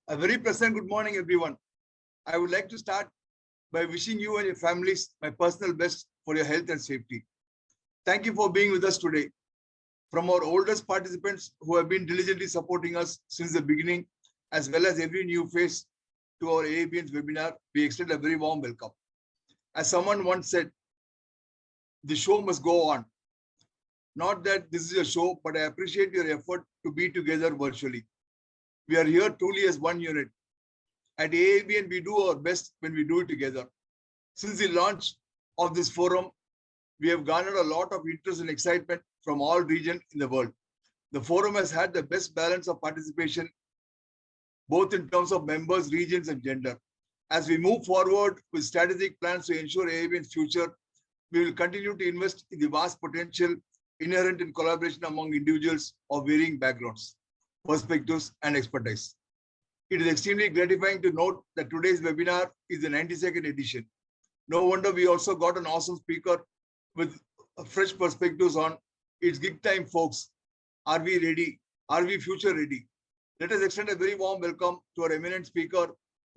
A very pleasant good morning, everyone. I would like to start by wishing you and your families my personal best for your health and safety. Thank you for being with us today. From our oldest participants who have been diligently supporting us since the beginning, as well as every new face to our AABN's webinar, we extend a very warm welcome. As someone once said, the show must go on. Not that this is a show, but I appreciate your effort to be together virtually. We are here truly as one unit. At AABN, we do our best when we do it together. Since the launch of this forum, we have garnered a lot of interest and excitement from all regions in the world. The forum has had the best balance of participation, both in terms of members, regions, and gender. As we move forward with strategic plans to ensure AABN's future, we will continue to invest in the vast potential inherent in collaboration among individuals of varying backgrounds, perspectives, and expertise. It is extremely gratifying to note that today's webinar is the 92nd edition. No wonder we also got an awesome speaker with fresh perspectives on it's gig time, folks. Are we ready? Are we future ready? Let us extend a very warm welcome to our eminent speaker,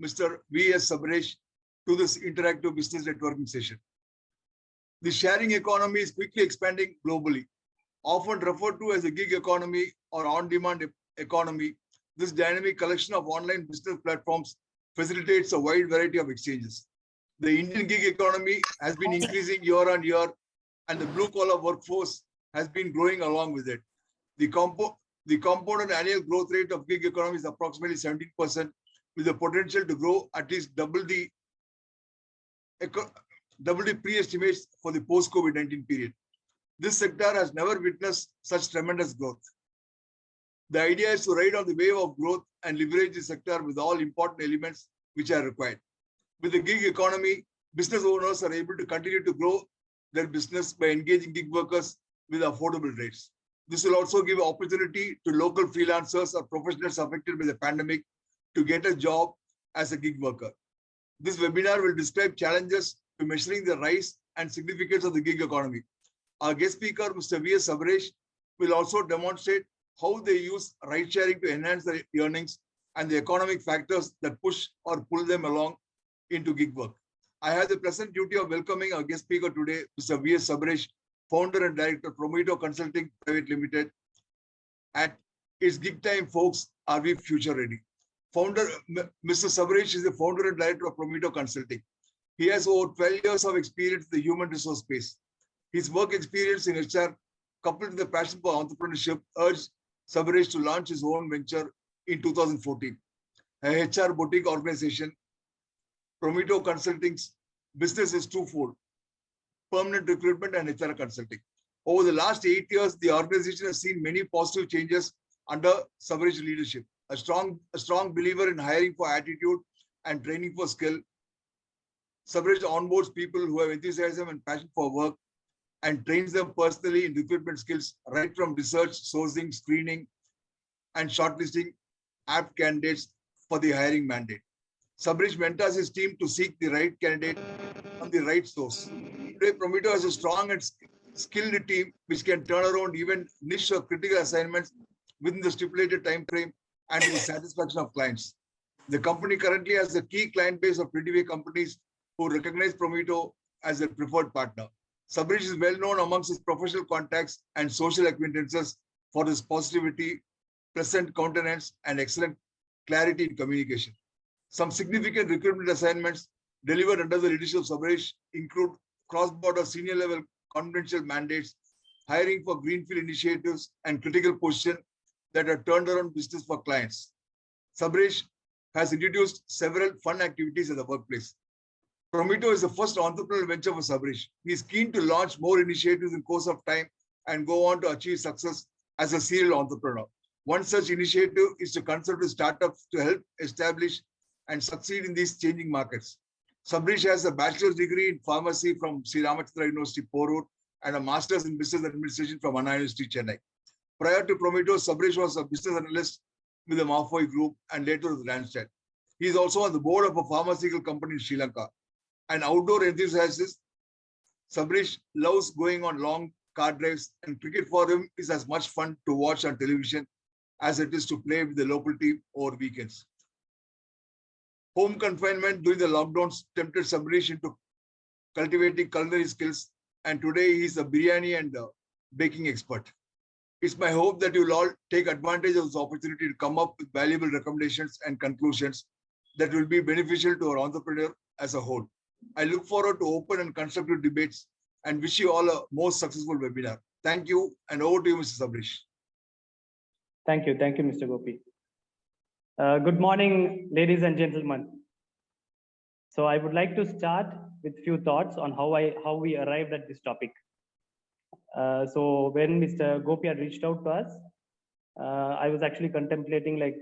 Mr. V.S. Sabareesh, to this interactive business networking session. The sharing economy is quickly expanding globally. Often referred to as a gig economy or on-demand economy, this dynamic collection of online business platforms facilitates a wide variety of exchanges. The Indian gig economy has been increasing year on year, and the blue-collar workforce has been growing along with it. The compounded annual growth rate of gig economy is approximately 17%, with the potential to grow at least double the pre-estimates for the post-COVID-19 period. This sector has never witnessed such tremendous growth. The idea is to ride on the wave of growth and leverage the sector with all important elements which are required. With the gig economy, business owners are able to continue to grow their business by engaging gig workers with affordable rates. This will also give opportunity to local freelancers or professionals affected by the pandemic to get a job as a gig worker. This webinar will describe challenges to measuring the rise and significance of the gig economy. Our guest speaker, Mr. V.S. Sabareesh, will also demonstrate how they use ride sharing to enhance their earnings and the economic factors that push or pull them along into gig work. I have the pleasant duty of welcoming our guest speaker today, Mr. V.S. Sabareesh, founder and director, Promito Consulting Private Limited. At its gig time, folks, are we future ready? Mr. Sabareesh is the founder and director of Promito Consulting. He has over 12 years of experience in the human resource space. His work experience in HR, coupled with the passion for entrepreneurship, urged Sabareesh to launch his own venture in 2014. A HR boutique organization, Promito Consulting's business is twofold: permanent recruitment and HR consulting. Over the last 8 years, the organization has seen many positive changes under Sabareesh's leadership. A strong believer in hiring for attitude and training for skill, Sabareesh onboards people who have enthusiasm and passion for work and trains them personally in recruitment skills, right from research, sourcing, screening, and shortlisting apt candidates for the hiring mandate. Sabareesh mentors his team to seek the right candidate from the right source. Today, Promito has a strong and skilled team which can turn around even niche or critical assignments within the stipulated time frame and to the satisfaction of clients. The company currently has a key client base of 25 companies who recognize Promito as a preferred partner. Sabareesh is well known amongst his professional contacts and social acquaintances for his positivity, pleasant countenance, and excellent clarity in communication. Some significant recruitment assignments delivered under the leadership of Sabareesh include cross-border senior-level confidential mandates, hiring for greenfield initiatives, and critical positions that have turned around business for clients. Sabareesh has introduced several fun activities at the workplace. Promito is the first entrepreneurial venture for Sabareesh. He is keen to launch more initiatives in course of time and go on to achieve success as a serial entrepreneur. One such initiative is to consult with startups to help establish and succeed in these changing markets. Sabareesh has a bachelor's degree in pharmacy from Sri Ramachandra University, Porur, and a master's in business administration from Anna University, Chennai. Prior to Promito, Sabareesh was a business analyst with the Malfoy Group and later with Randstad. He is also on the board of a pharmaceutical company in Sri Lanka. An outdoor enthusiast, Sabareesh loves going on long car drives, and cricket for him is as much fun to watch on television as it is to play with the local team over weekends. Home confinement during the lockdowns tempted Sabareesh into cultivating culinary skills, and today he is a biryani and baking expert. It's my hope that you will all take advantage of this opportunity to come up with valuable recommendations and conclusions that will be beneficial to our entrepreneur as a whole. I look forward to open and constructive debates and wish you all a most successful webinar. Thank you, and over to you, Mr. Sabareesh. Thank you, Mr. Gopi. Good morning, ladies and gentlemen. So I would like to start with few thoughts on how we arrived at this topic. So when Mr. Gopi had reached out to us, I was actually contemplating, like,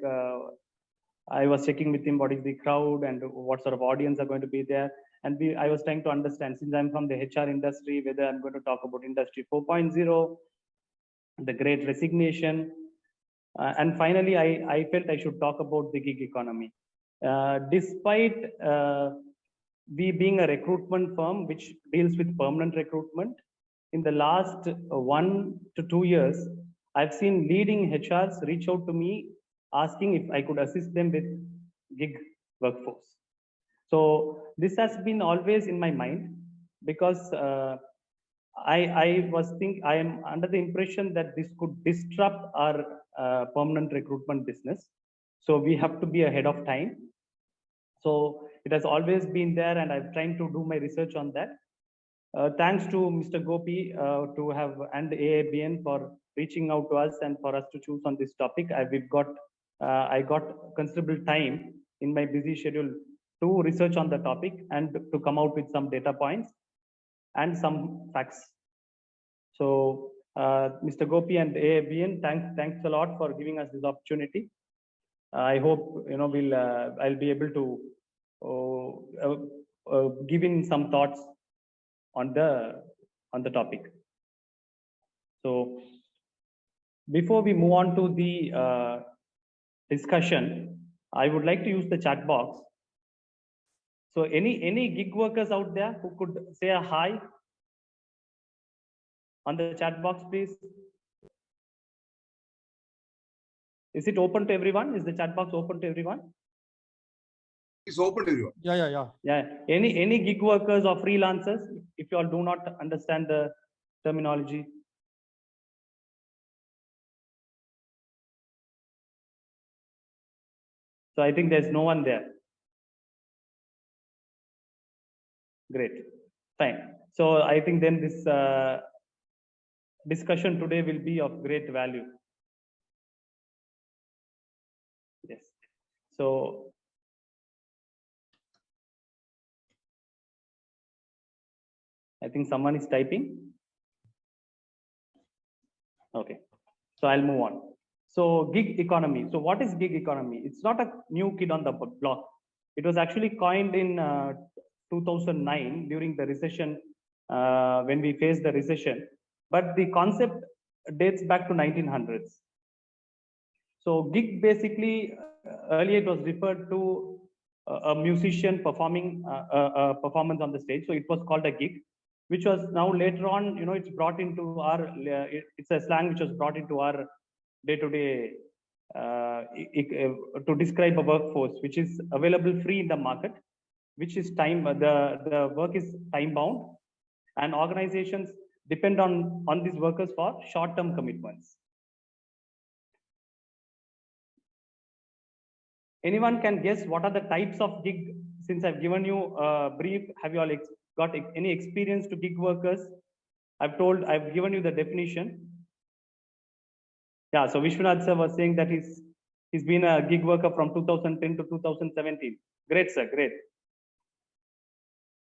I was checking with him what is the crowd and what sort of audience are going to be there. And I was trying to understand, since I'm from the HR industry, whether I'm going to talk about Industry 4.0, the Great Resignation. And finally, I felt I should talk about the gig economy. Despite we being a recruitment firm which deals with permanent recruitment, in the last 1 to 2 years, I've seen leading HRs reach out to me asking if I could assist them with gig workforce. So this has been always in my mind, because I am under the impression that this could disrupt our permanent recruitment business. So we have to be ahead of time. So it has always been there, and I'm trying to do my research on that. Thanks to Mr. Gopi and AABN for reaching out to us and for us to choose on this topic. I got considerable time in my busy schedule to research on the topic and to come out with some data points and some facts. So Mr. Gopi and AABN, thanks a lot for giving us this opportunity. I hope I'll be able to give in some thoughts on the topic. So before we move on to the discussion, I would like to use the chat box. So any gig workers out there who could say a hi on the chat box, please? Is it open to everyone? Is the chat box open to everyone? It's open to everyone. Yeah. Any gig workers or freelancers, if you all do not understand the terminology? So I think there's no one there. Great, fine. So I think then this discussion today will be of great value. Yes. So I think someone is typing. Okay, so I'll move on. So gig economy. So what is gig economy? It's not a new kid on the block. It was actually coined in 2009 during the recession, when we faced the recession. But the concept dates back to 1900s. So gig basically, earlier it was referred to a musician performing a performance on the stage. So it was called a gig, which was now later on, it's brought into our, it's a slang which was brought into our day-to-day to describe a workforce which is available free in the market, which is the work is time bound, and organizations depend on these workers for short-term commitments. Anyone can guess what are the types of gig? Since I've given you a brief, have you all got any experience to gig workers? I've given you the definition. Yeah, so Vishwanath sir was saying that he's been a gig worker from 2010 to 2017. Great, sir, great.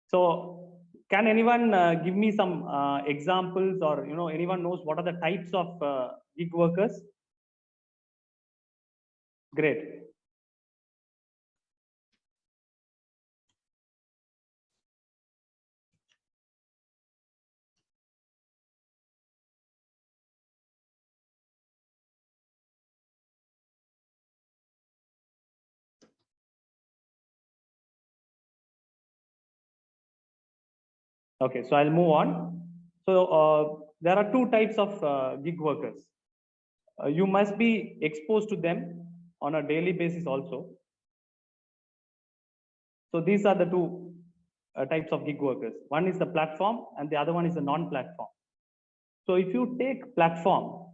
So can anyone give me some examples, or anyone knows what are the types of gig workers? Great. Okay, so I'll move on. So there are two types of gig workers. You must be exposed to them on a daily basis also. So these are the two types of gig workers. One is the platform and the other one is the non-platform. So if you take platform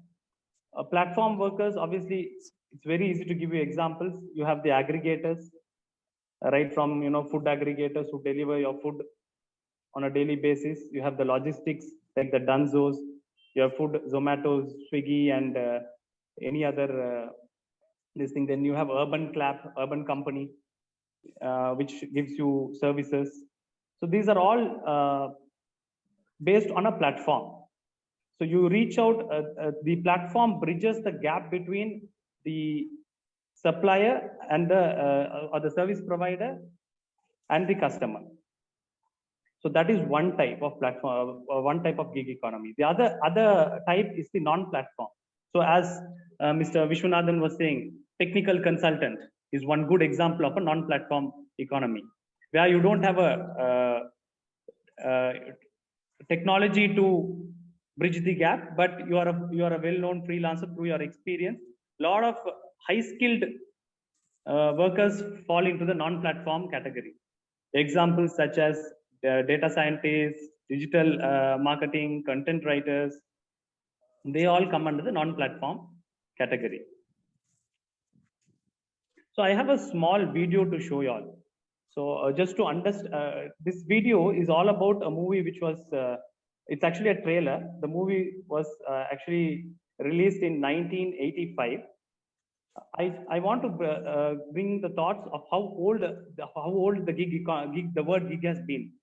workers, obviously it's very easy to give you examples. You have the aggregators, right from food aggregators who deliver your food on a daily basis. You have the logistics like the Dunzos, you have food Zomato, Swiggy, and any other this thing. Then you have urban company, which gives you services. So these are all based on a platform. So you reach out, the platform bridges the gap between the supplier and or the service provider and the customer. So that is one type of platform, one type of gig economy. The other type is the non-platform. So as Mr. Vishwanathan was saying, technical consultant is one good example of a non-platform economy, where you don't have a technology to bridge the gap, but you are a well-known freelancer through your experience. A lot of high-skilled workers fall into the non-platform category. Examples such as data scientists, digital marketing, content writers, they all come under the non-platform category. So I have a small video to show you all. So just to understand, this video is all about a movie which was, it's actually a trailer. The movie was actually released in 1985. I want to bring the thoughts of how old the word gig has been.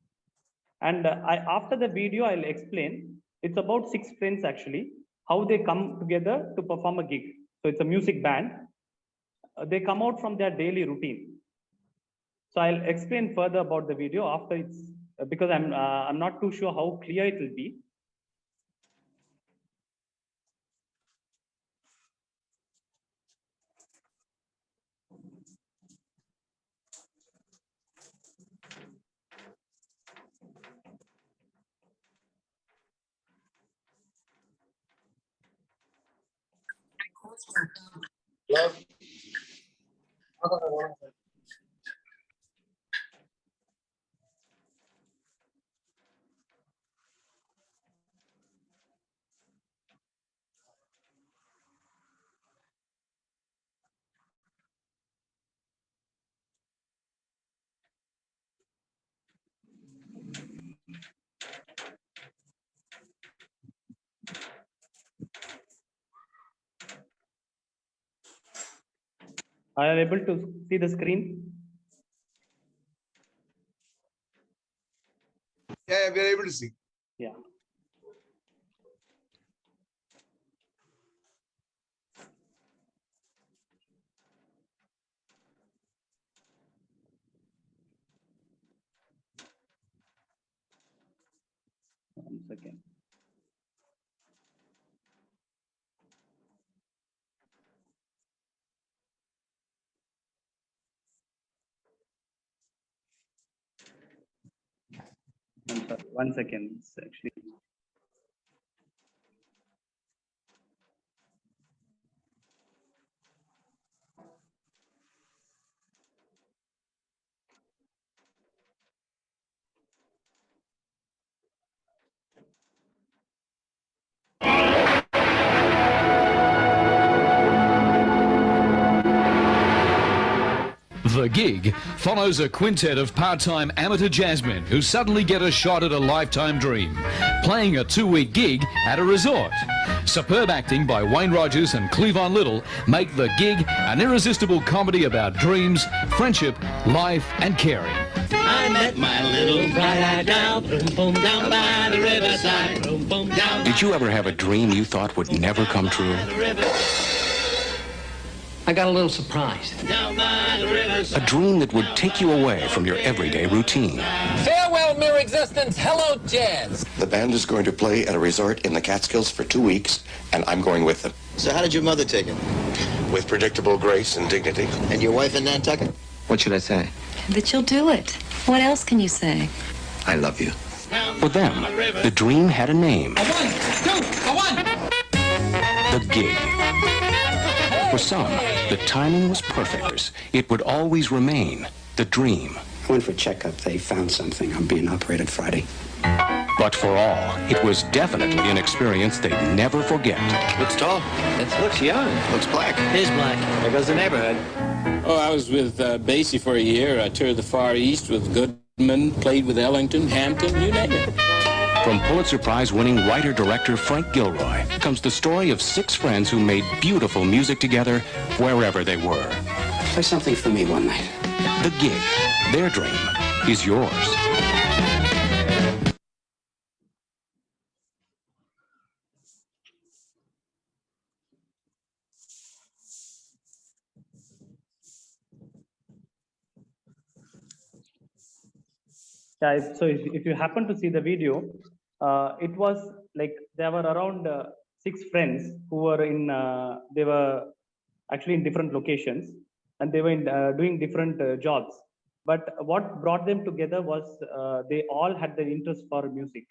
And after the video, I'll explain. It's about 6 friends actually, how they come together to perform a gig. So it's a music band. They come out from their daily routine. So I'll explain further about the video after it's, because I'm not too sure how clear it will be. Are you able to see the screen? Yeah, we are able to see. Yeah. One second. I'm sorry, 1 second. It's actually. The Gig follows a quintet of part-time amateur jazzmen who suddenly get a shot at a lifetime dream, playing a 2-week gig at a resort. Superb acting by Wayne Rogers and Cleavon Little make The Gig an irresistible comedy about dreams, friendship, life and caring. I met my little bright-eyed doll, boom, boom, down by the riverside, boom, boom, down. Did you ever have a dream you thought would never come true? I got a little surprised. Down by the riverside. A dream that would take you away from your everyday routine. Farewell, mere existence. Hello, jazz. The band is going to play at a resort in the Catskills for 2 weeks, and I'm going with them. So how did your mother take it? With predictable grace and dignity. And your wife in Nantucket? What should I say? That you'll do it. What else can you say? I love you. For them, the dream had a name. A 1, 2, a 1. The Gig. For some, the timing was perfect. It would always remain the dream. I went for a checkup. They found something. I'm being operated Friday. But for all, it was definitely an experience they'd never forget. Looks tall. It looks young. Looks black. It is black. There goes the neighborhood. Oh, I was with Basie for a year. I toured the Far East with Goodman, played with Ellington, Hampton, you name it. From Pulitzer Prize-winning writer-director Frank Gilroy comes the story of 6 friends who made beautiful music together wherever they were. Play something for me one night. The Gig, their dream, is yours. Yeah, so if you happen to see the video, it was like there were around 6 friends who were in, they were actually in different locations, and they were doing different jobs. But what brought them together was they all had the interest for music,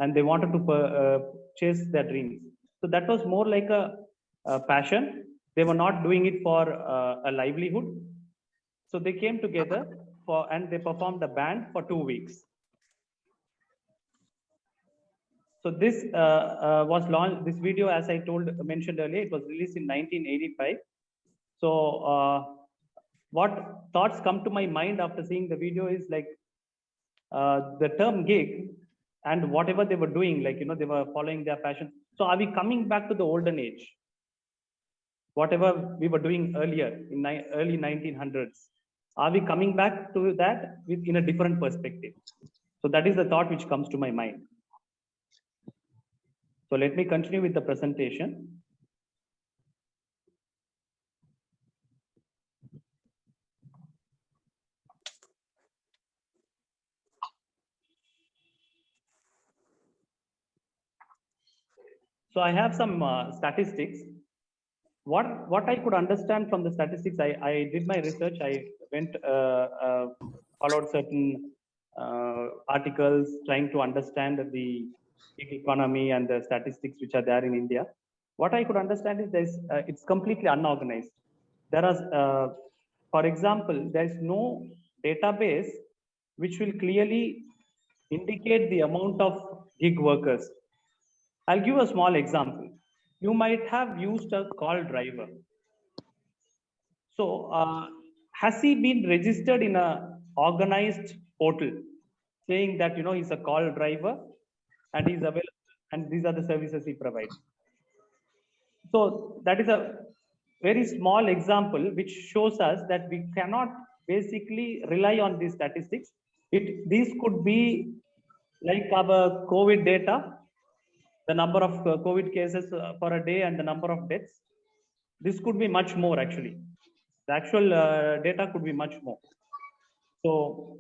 and they wanted to chase their dreams. So that was more like a passion. They were not doing it for a livelihood. So they came together and they performed a band for 2 weeks. So this was launched, this video, as I mentioned earlier, it was released in 1985. So what thoughts come to my mind after seeing the video is like the term gig and whatever they were doing, like, they were following their passion. So are we coming back to the olden age? Whatever we were doing earlier in early 1900s. Are we coming back to that in a different perspective? So that is the thought which comes to my mind. So let me continue with the presentation. So I have some statistics. What I could understand from the statistics, I did my research. I went followed certain articles trying to understand the economy and the statistics which are there in India. What I could understand is it's completely unorganized. There are, for example, there is no database which will clearly indicate the amount of gig workers. I'll give a small example. You might have used a call driver. So has he been registered in a organized portal saying that, he's a call driver and he's available and these are the services he provides? So that is a very small example which shows us that we cannot basically rely on these statistics. These could be like our COVID data, the number of COVID cases for a day and the number of deaths. This could be much more actually. The actual data could be much more. So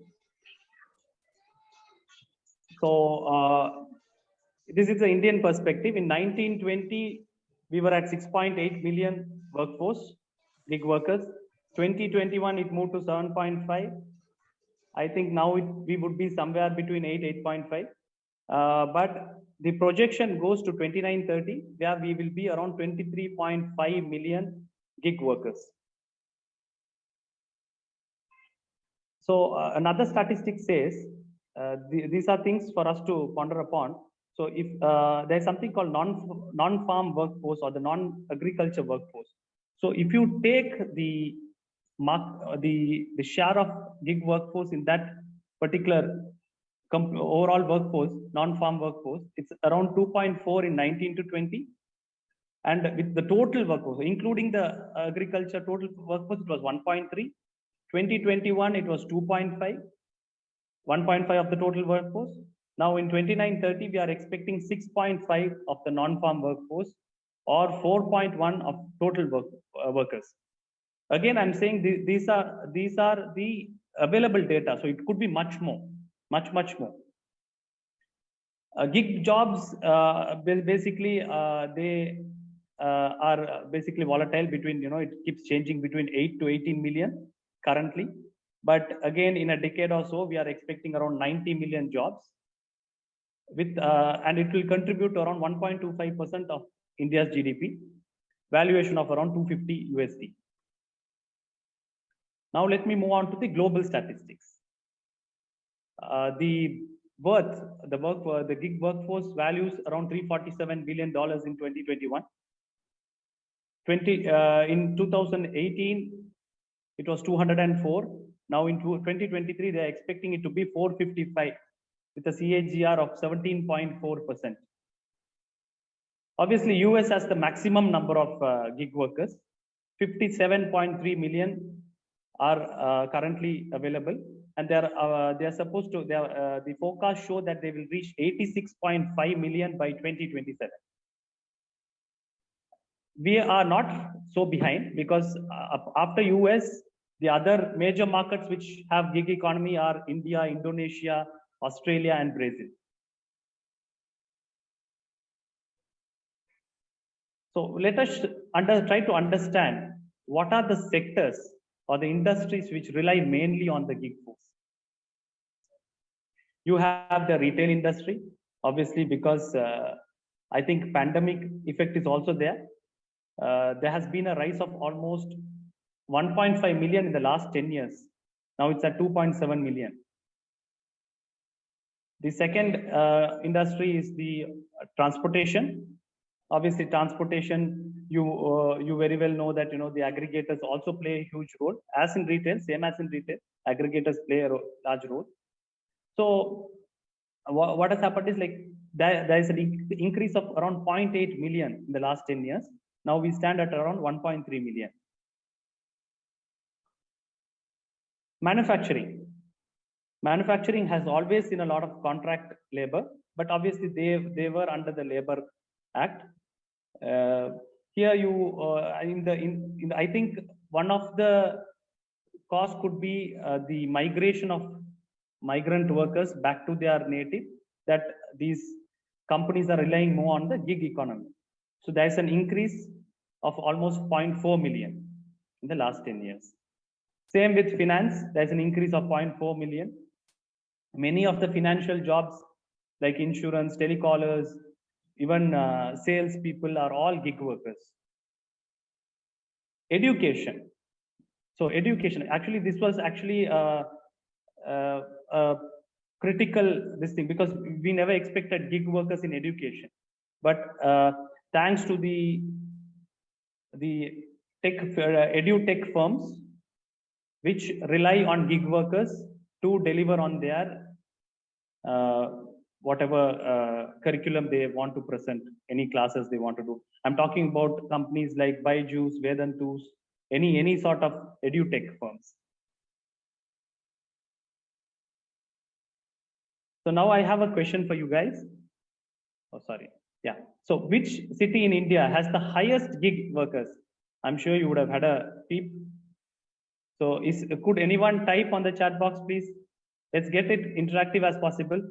this is the Indian perspective. In 1920, we were at 6.8 million workforce, gig workers. 2021, it moved to 7.5. I think now we would be somewhere between 8.5. But the projection goes to 2930, where we will be around 23.5 million gig workers. So another statistic says, these are things for us to ponder upon. So if there's something called non-farm workforce or the non-agriculture workforce. So if you take the share of gig workforce in that particular overall workforce, non-farm workforce, it's around 2.4 in 19 to 20. And with the total workforce, including the agriculture total workforce, it was 1.3. 2021, it was 2.5, 1.5 of the total workforce. Now in 2930, we are expecting 6.5 of the non-farm workforce or 4.1 of total workers. Again, I'm saying these are the available data. So it could be much more, much more. Gig jobs, basically, they are basically volatile between, it keeps changing between 8 to 18 million currently. But again, in a decade or so, we are expecting around 90 million jobs and it will contribute to around 1.25% of India's GDP, valuation of around 250 USD. Now let me move on to the global statistics. The gig workforce values around $347 billion in 2021. In 2018, it was 204. Now in 2023, they are expecting it to be 455 with a CAGR of 17.4%. Obviously, US has the maximum number of gig workers. 57.3 million are currently available, and they are supposed to. The forecast show that they will reach 86.5 million by 2027. We are not so behind because after US, the other major markets which have gig economy are India, Indonesia, Australia, and Brazil. So let us try to understand what are the sectors or the industries which rely mainly on the gig force. You have the retail industry, obviously, because I think pandemic effect is also there. There has been a rise of almost 1.5 million in the last 10 years. Now it's at 2.7 million. The second industry is the transportation. Obviously, transportation, you very well know that the aggregators also play a huge role. As in retail, same as in retail, aggregators play a large role. So what has happened is like there is an increase of around 0.8 million in the last 10 years. Now we stand at around 1.3 million. Manufacturing has always seen a lot of contract labor, but obviously they were under the Labor Act. Here I think one of the cause could be the migration of migrant workers back to their native, that these companies are relying more on the gig economy. So there's an increase of almost 0.4 million in the last 10 years. Same with finance, there's an increase of 0.4 million. Many of the financial jobs like insurance, telecallers, even sales people are all gig workers. Education. So education, actually this was actually a critical this thing, because we never expected gig workers in education. But thanks to the edu tech firms, which rely on gig workers to deliver on their whatever curriculum they want to present, any classes they want to do. I'm talking about companies like Byju's, Vedantus, any sort of edu tech firms. So now I have a question for you guys. Oh, sorry. Yeah. So which city in India has the highest gig workers? I'm sure you would have had a peep. So could anyone type on the chat box, please? Let's get it interactive as possible.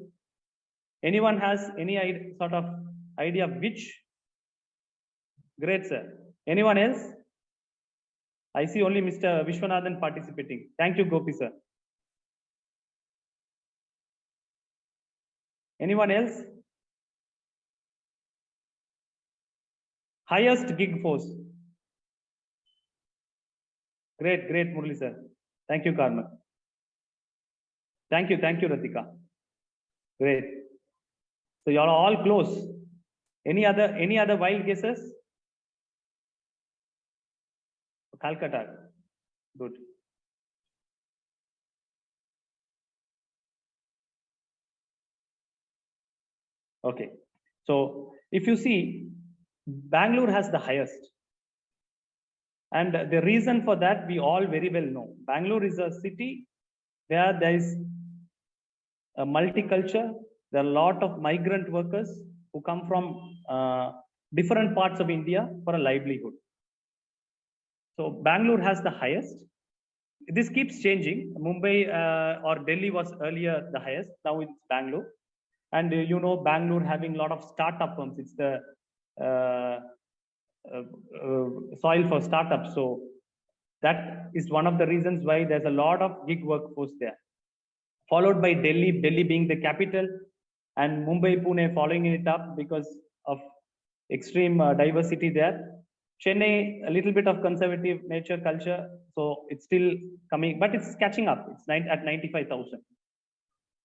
Anyone has any sort of idea which? Great, sir. Anyone else? I see only Mr. Vishwanathan participating. Thank you, Gopi, sir. Anyone else? Highest gig force. Great, Murli, sir. Thank you, Karma. Thank you, Ratika. Great. So you are all close. Any other wild guesses? Calcutta. Good. Okay. So if you see, Bangalore has the highest. And the reason for that, we all very well know. Bangalore is a city where there is a multicultural. There are a lot of migrant workers who come from different parts of India for a livelihood. So Bangalore has the highest. This keeps changing. Mumbai or Delhi was earlier the highest. Now it's Bangalore. And Bangalore having a lot of startup firms. It's the soil for startups. So that is one of the reasons why there's a lot of gig workforce there. Followed by Delhi being the capital, and Mumbai, Pune following it up because of extreme diversity there. Chennai, a little bit of conservative nature, culture, so it's still coming, but it's catching up. It's at 95,000.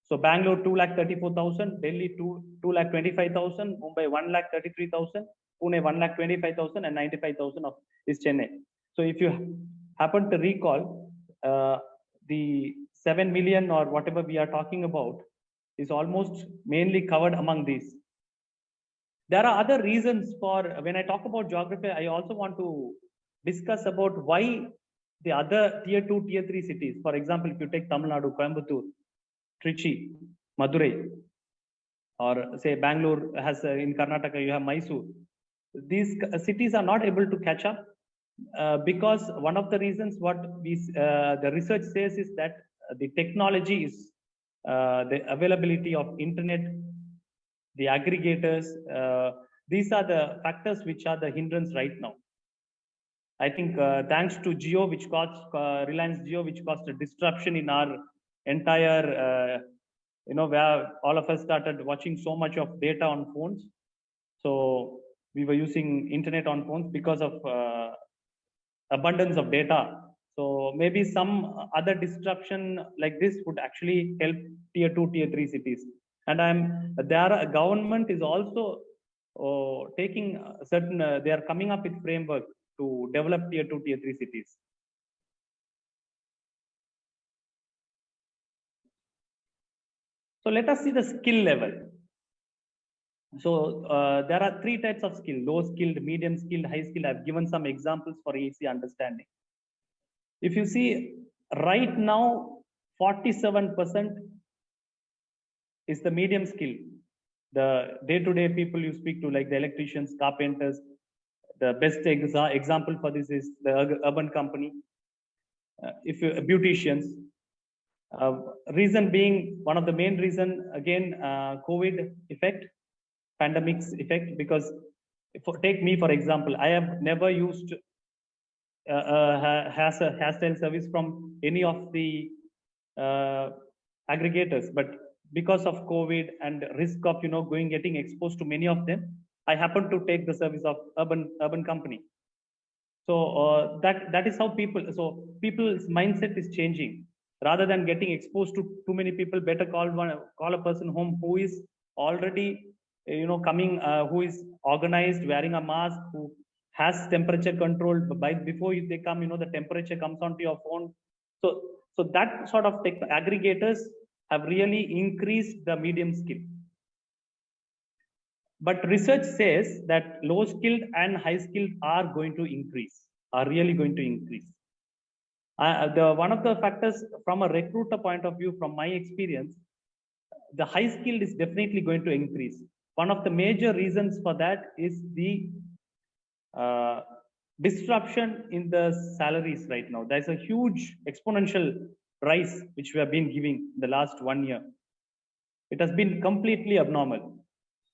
So Bangalore 2,34,000, Delhi 2,25,000, Mumbai 1,33,000, Pune 1,25,000, and 95,000 of is Chennai. So if you happen to recall, the 7 million or whatever we are talking about is almost mainly covered among these. There are other reasons for, when I talk about geography, I also want to discuss about why the other tier 2, tier 3 cities, for example, if you take Tamil Nadu, Coimbatore, Trichy, Madurai, or say Bangalore has in Karnataka, you have Mysore. These cities are not able to catch up because one of the reasons what the research says is that the technology is the availability of internet, the aggregators. These are the factors which are the hindrance right now. I think thanks to Jio, which caused Reliance Jio, which caused a disruption in our entire, where all of us started watching so much of data on phones. So we were using internet on phones because of abundance of data. So maybe some other disruption like this would actually help tier 2, tier 3 cities. And a government is also taking certain, they are coming up with framework to develop tier 2, tier 3 cities. So let us see the skill level. So there are 3 types of skill: low skilled, medium skilled, high skilled. I've given some examples for easy understanding. If you see right now, 47% is the medium skill. The day-to-day people you speak to, like the electricians, carpenters. The best example for this is the urban company. If you beauticians. Reason being, one of the main reason, again, COVID effect, pandemics effect, because take me for example, I have never used hairstyle service from any of the aggregators, but because of COVID and risk of getting exposed to many of them, I happen to take the service of urban company. So that is how people's mindset is changing. Rather than getting exposed to too many people, better call a person home who is already coming, who is organized, wearing a mask, who has temperature control. Before they come, the temperature comes onto your phone. So that sort of aggregators have really increased the medium skill. But research says that low skilled and high skilled are really going to increase. One of the factors from a recruiter point of view, from my experience, the high skilled is definitely going to increase. One of the major reasons for that is the disruption in the salaries right now. There's a huge exponential rise which we have been giving the last 1 year. It has been completely abnormal.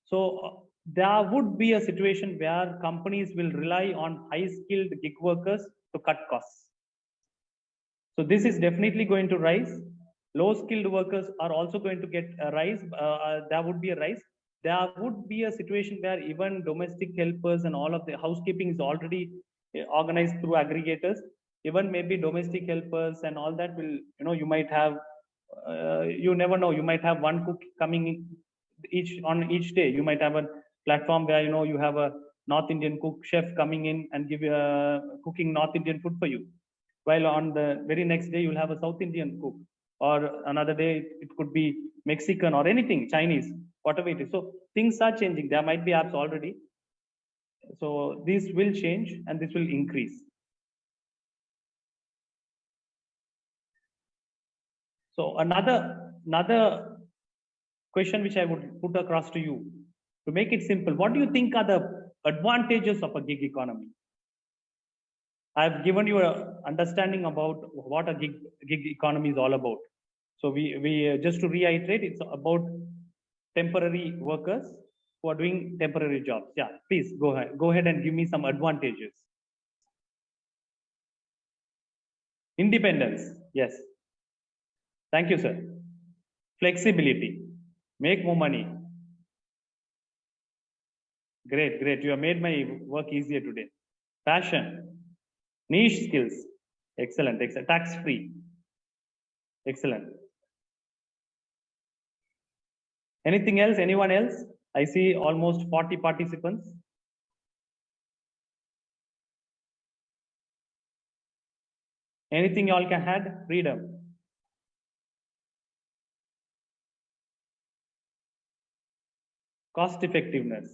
So there would be a situation where companies will rely on high skilled gig workers to cut costs. So this is definitely going to rise. Low skilled workers are also going to get a rise. There would be a rise. There would be a situation where even domestic helpers and all of the housekeeping is already organized through aggregators. Even maybe domestic helpers and all that will, you might have, you never know, you might have one cook coming on each day. You might have a platform where, you have a North Indian cook chef coming in and cooking North Indian food for you. While on the very next day, you'll have a South Indian cook, or another day, it could be Mexican or anything, Chinese, whatever it is. So things are changing. There might be apps already. So this will change and this will increase. So another question which I would put across to you, to make it simple, what do you think are the advantages of a gig economy? I've given you an understanding about what a gig economy is all about. So we just to reiterate, it's about temporary workers who are doing temporary jobs. Yeah, please go ahead and give me some advantages. Independence, yes. Thank you, sir. Flexibility, make more money. Great. You have made my work easier today. Passion. Niche skills, excellent. Tax free, excellent. Anything else? Anyone else? I see almost 40 participants. Anything you all can add? Freedom. Cost effectiveness.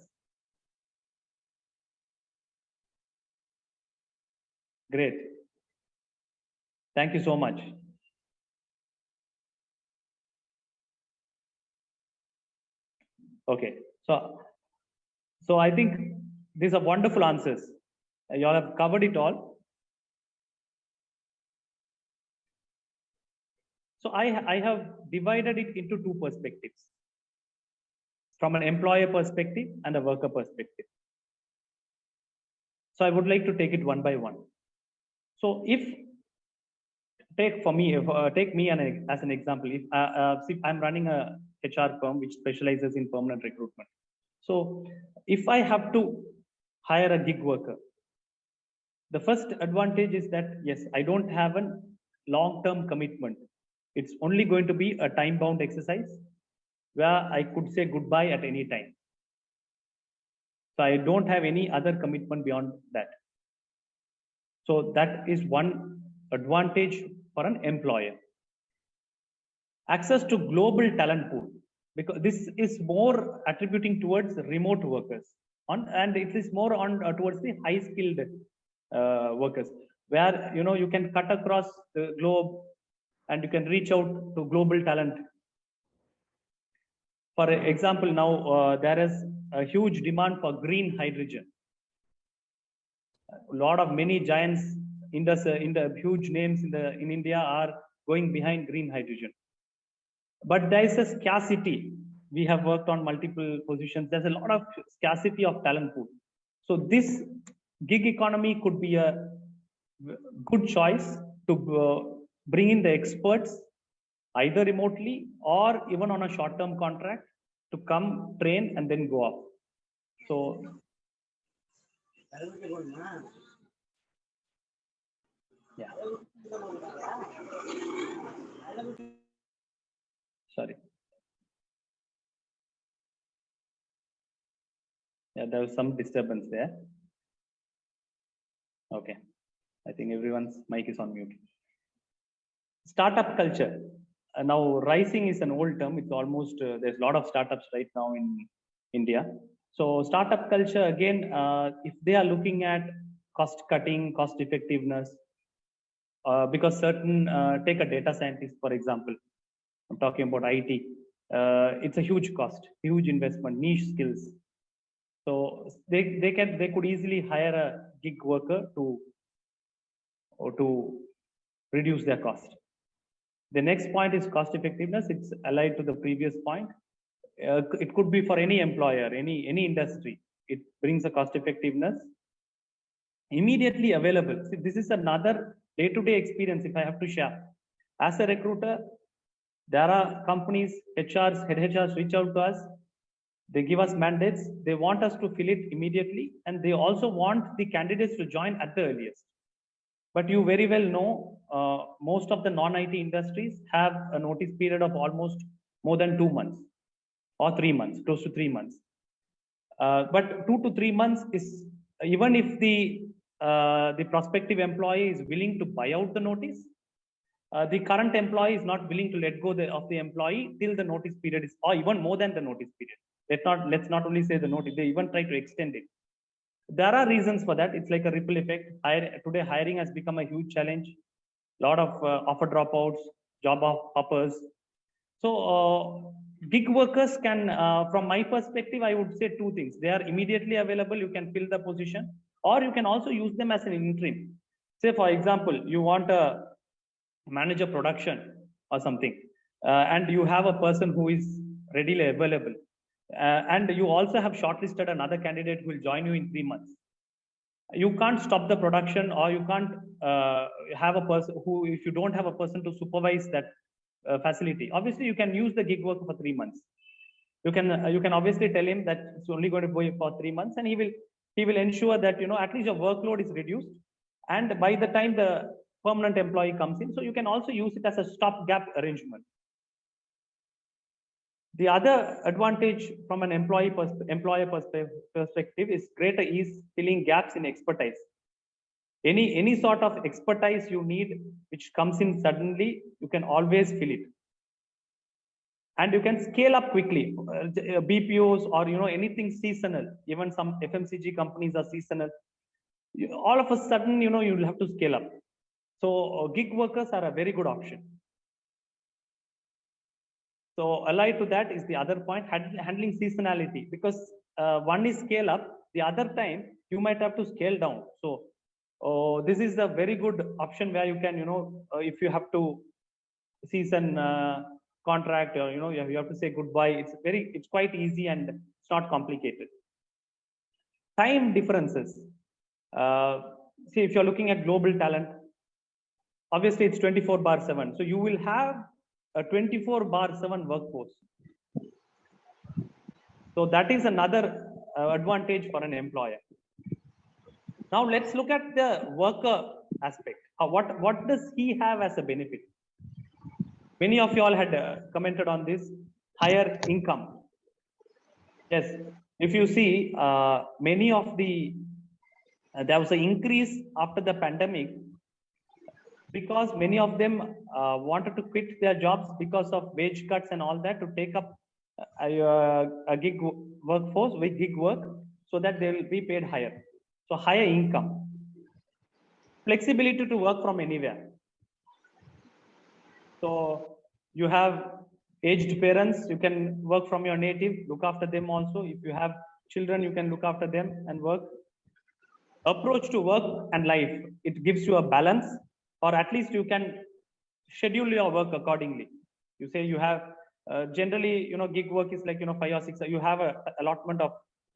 Great. Thank you so much. Okay. So I think these are wonderful answers. You all have covered it all. So I have divided it into two perspectives, from an employer perspective and a worker perspective. So I would like to take it one by one. So take me as an example. If I'm running a HR firm which specializes in permanent recruitment. So if I have to hire a gig worker, the first advantage is that, yes, I don't have a long-term commitment. It's only going to be a time-bound exercise where I could say goodbye at any time. So I don't have any other commitment beyond that. So that is one advantage for an employer. Access to global talent pool, because this is more attributing towards remote workers, and it is more on towards the high-skilled workers, where you can cut across the globe and you can reach out to global talent. For example, now there is a huge demand for green hydrogen. A lot of many giants in the huge names in India are going behind green hydrogen. But there is a scarcity. We have worked on multiple positions. There's a lot of scarcity of talent pool. So this gig economy could be a good choice to bring in the experts, either remotely or even on a short-term contract, to come train and then go off. So yeah. Sorry. Yeah, there was some disturbance there. Okay. I think everyone's mic is on mute. Startup culture. Now, rising is an old term. It's almost, there's a lot of startups right now in India. So startup culture, again, if they are looking at cost cutting, cost effectiveness, because certain, take a data scientist, for example, I'm talking about IT. It's a huge cost, huge investment, niche skills. So they could easily hire a gig worker to reduce their cost. The next point is cost effectiveness. It's allied to the previous point. It could be for any employer, any industry. It brings a cost effectiveness. Immediately available. See, this is another day-to-day experience if I have to share. As a recruiter, there are companies, HRs, head HRs reach out to us. They give us mandates. They want us to fill it immediately. And they also want the candidates to join at the earliest. But you very well know, most of the non-IT industries have a notice period of almost more than 2 months or 3 months, close to 3 months. But 2 to 3 months is, even if the prospective employee is willing to buy out the notice, the current employee is not willing to let go of the employee till the notice period is, or even more than the notice period. Let's not only say the notice, they even try to extend it. There are reasons for that. It's like a ripple effect. Today, hiring has become a huge challenge. A lot of offer dropouts, job hoppers. So gig workers can, from my perspective, I would say two things. They are immediately available. You can fill the position, or you can also use them as an interim. Say, for example, you want to manage a production or something, and you have a person who is readily available. And you also have shortlisted another candidate who will join you in 3 months. You can't stop the production, or you can't have a person who, if you don't have a person to supervise that facility, obviously you can use the gig worker for 3 months. You can obviously tell him that it's only going to go for 3 months, and he will ensure that at least your workload is reduced. And by the time the permanent employee comes in, so you can also use it as a stopgap arrangement. The other advantage from an employer perspective is greater ease filling gaps in expertise. Any sort of expertise you need, which comes in suddenly, you can always fill it. And you can scale up quickly. BPOs or anything seasonal, even some FMCG companies are seasonal. All of a sudden, you'll have to scale up. So gig workers are a very good option. So allied to that is the other point, handling seasonality, because one is scale up, the other time you might have to scale down. So this is a very good option where you can, if you have to season contract, or you have to say goodbye, it's quite easy and it's not complicated. Time differences. See, if you're looking at global talent, obviously it's 24/7. So you will have a 24/7 workforce. So that is another advantage for an employer. Now let's look at the worker aspect. What does he have as a benefit? Many of you all had commented on this, higher income. Yes, if you see, many of there was an increase after the pandemic, because many of them wanted to quit their jobs because of wage cuts and all that, to take up a gig workforce with gig work, so that they will be paid higher. So higher income, flexibility to work from anywhere. So you have aged parents, you can work from your native, look after them also. If you have children, you can look after them and work. Approach to work and life, it gives you a balance, or at least you can schedule your work accordingly. You say you have generally, gig work is like 5 or 6, you have a allotment of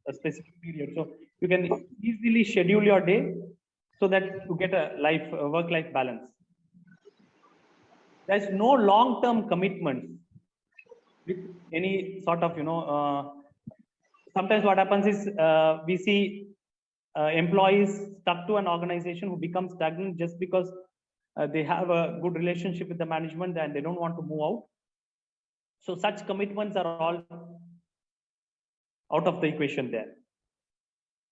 a specific period, so you can easily schedule your day so that you get a work-life balance. There's no long-term commitments with any sort of sometimes what happens is we see employees stuck to an organization who become stagnant just because they have a good relationship with the management and they don't want to move out. So such commitments are all out of the equation there.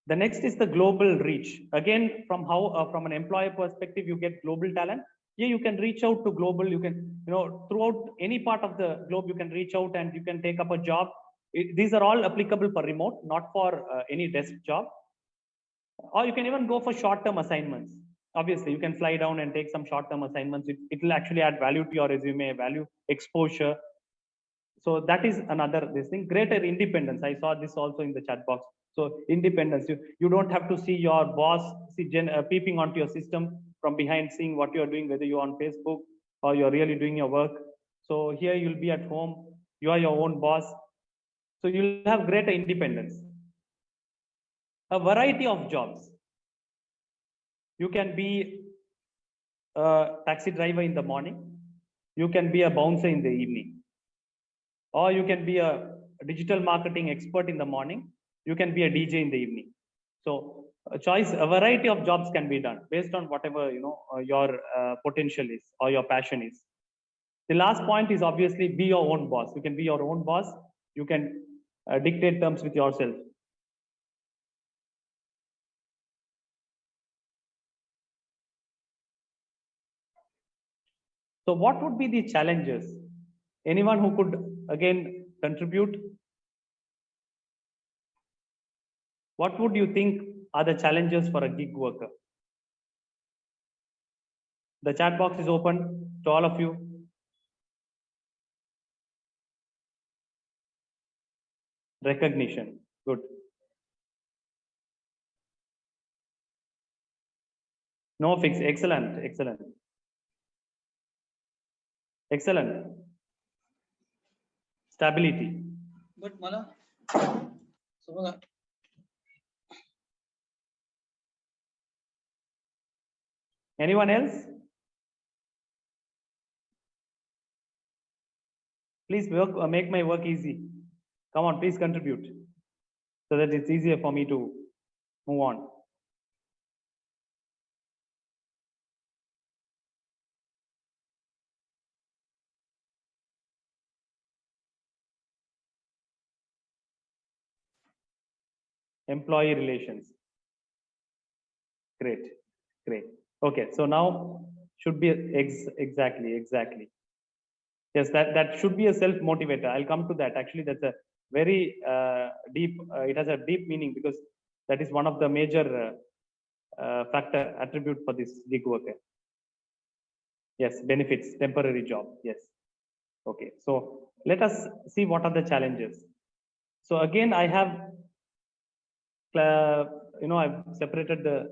The next is the global reach. Again, from an employer perspective, you get global talent. Yeah, you can reach out to global. You can, throughout any part of the globe, you can reach out and you can take up a job. These are all applicable for remote, not for any desk job. Or you can even go for short-term assignments. Obviously, you can fly down and take some short-term assignments. It will actually add value to your resume, value, exposure. So that is another thing. Greater independence. I saw this also in the chat box. So independence. You don't have to see your boss peeping onto your system from behind, seeing what you're doing, whether you're on Facebook or you're really doing your work. So here you'll be at home. You are your own boss. So you'll have greater independence. A variety of jobs. You can be a taxi driver in the morning. You can be a bouncer in the evening. Or you can be a digital marketing expert in the morning. You can be a DJ in the evening. So a variety of jobs can be done based on whatever your potential is or your passion is. The last point is obviously be your own boss. You can be your own boss. You can dictate terms with yourself. So what would be the challenges? Anyone who could again contribute? What would you think are the challenges for a gig worker? The chat box is open to all of you. Recognition, good. No fix, excellent, excellent. Excellent. Stability. But Mala, Anyone else? Please make my work easy. Come on, please contribute so that it's easier for me to move on. employee relations. Great, great. Okay, so now should be exactly. Yes, that should be a self motivator. I'll come to that. Actually, that's a very deep. It has a deep meaning because that is one of the major factor attribute for this gig worker. Yes, benefits, temporary job. Yes. Okay, so let us see what are the challenges. So again, I have, I've separated the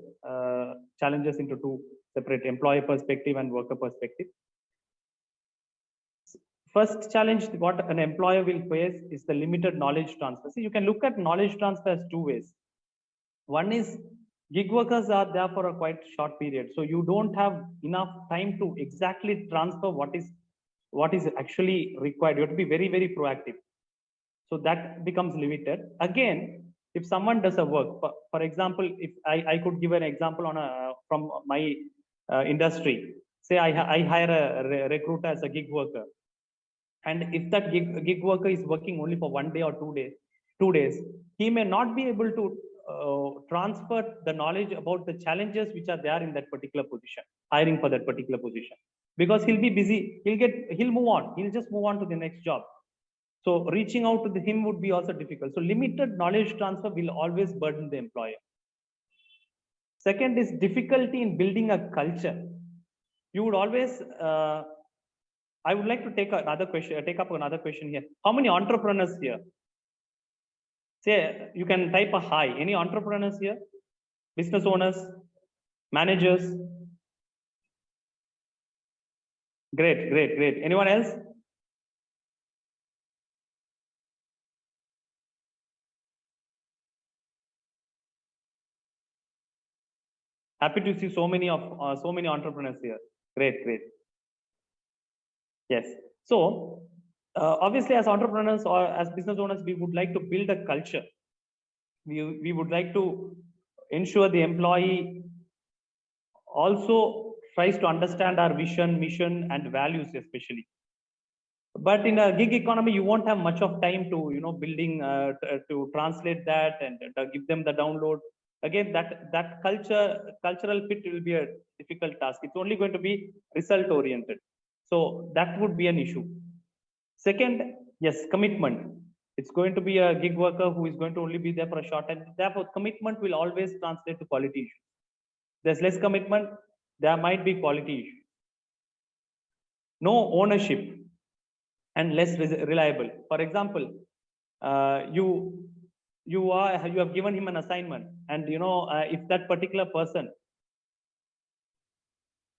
challenges into two separate: employer perspective and worker perspective. First challenge, what an employer will face is the limited knowledge transfer. See, you can look at knowledge transfer as two ways. One is gig workers are there for a quite short period, so you don't have enough time to exactly transfer what is actually required. You have to be very, very proactive. So that becomes limited. Again, if someone does a work, for example, if I could give an example on from my industry. Say I hire a recruiter as a gig worker, and if that gig worker is working only for 1 day or 2 days, he may not be able to transfer the knowledge about the challenges which are there in that particular position, hiring for that particular position, because he'll be busy. He'll move on. He'll just move on to the next job. So reaching out to him would be also difficult. So limited knowledge transfer will always burden the employer. Second is difficulty in building a culture. You would always, I would like to take up another question here. How many entrepreneurs here? Say, you can type a hi. Any entrepreneurs here? Business owners, managers? Great. Anyone else? Happy to see so many entrepreneurs here. Great. Yes. So obviously, as entrepreneurs or as business owners, we would like to build a culture. We would like to ensure the employee also tries to understand our vision, mission, and values, especially. But in a gig economy, you won't have much of time to building to translate that and give them the download. Again, that cultural fit will be a difficult task. It's only going to be result oriented. So that would be an issue. Second, yes, commitment. It's going to be a gig worker who is going to only be there for a short time. Therefore, commitment will always translate to quality issues. There's less commitment, there might be quality issues. No ownership and less reliable. For example, you have given him an assignment, and if that particular person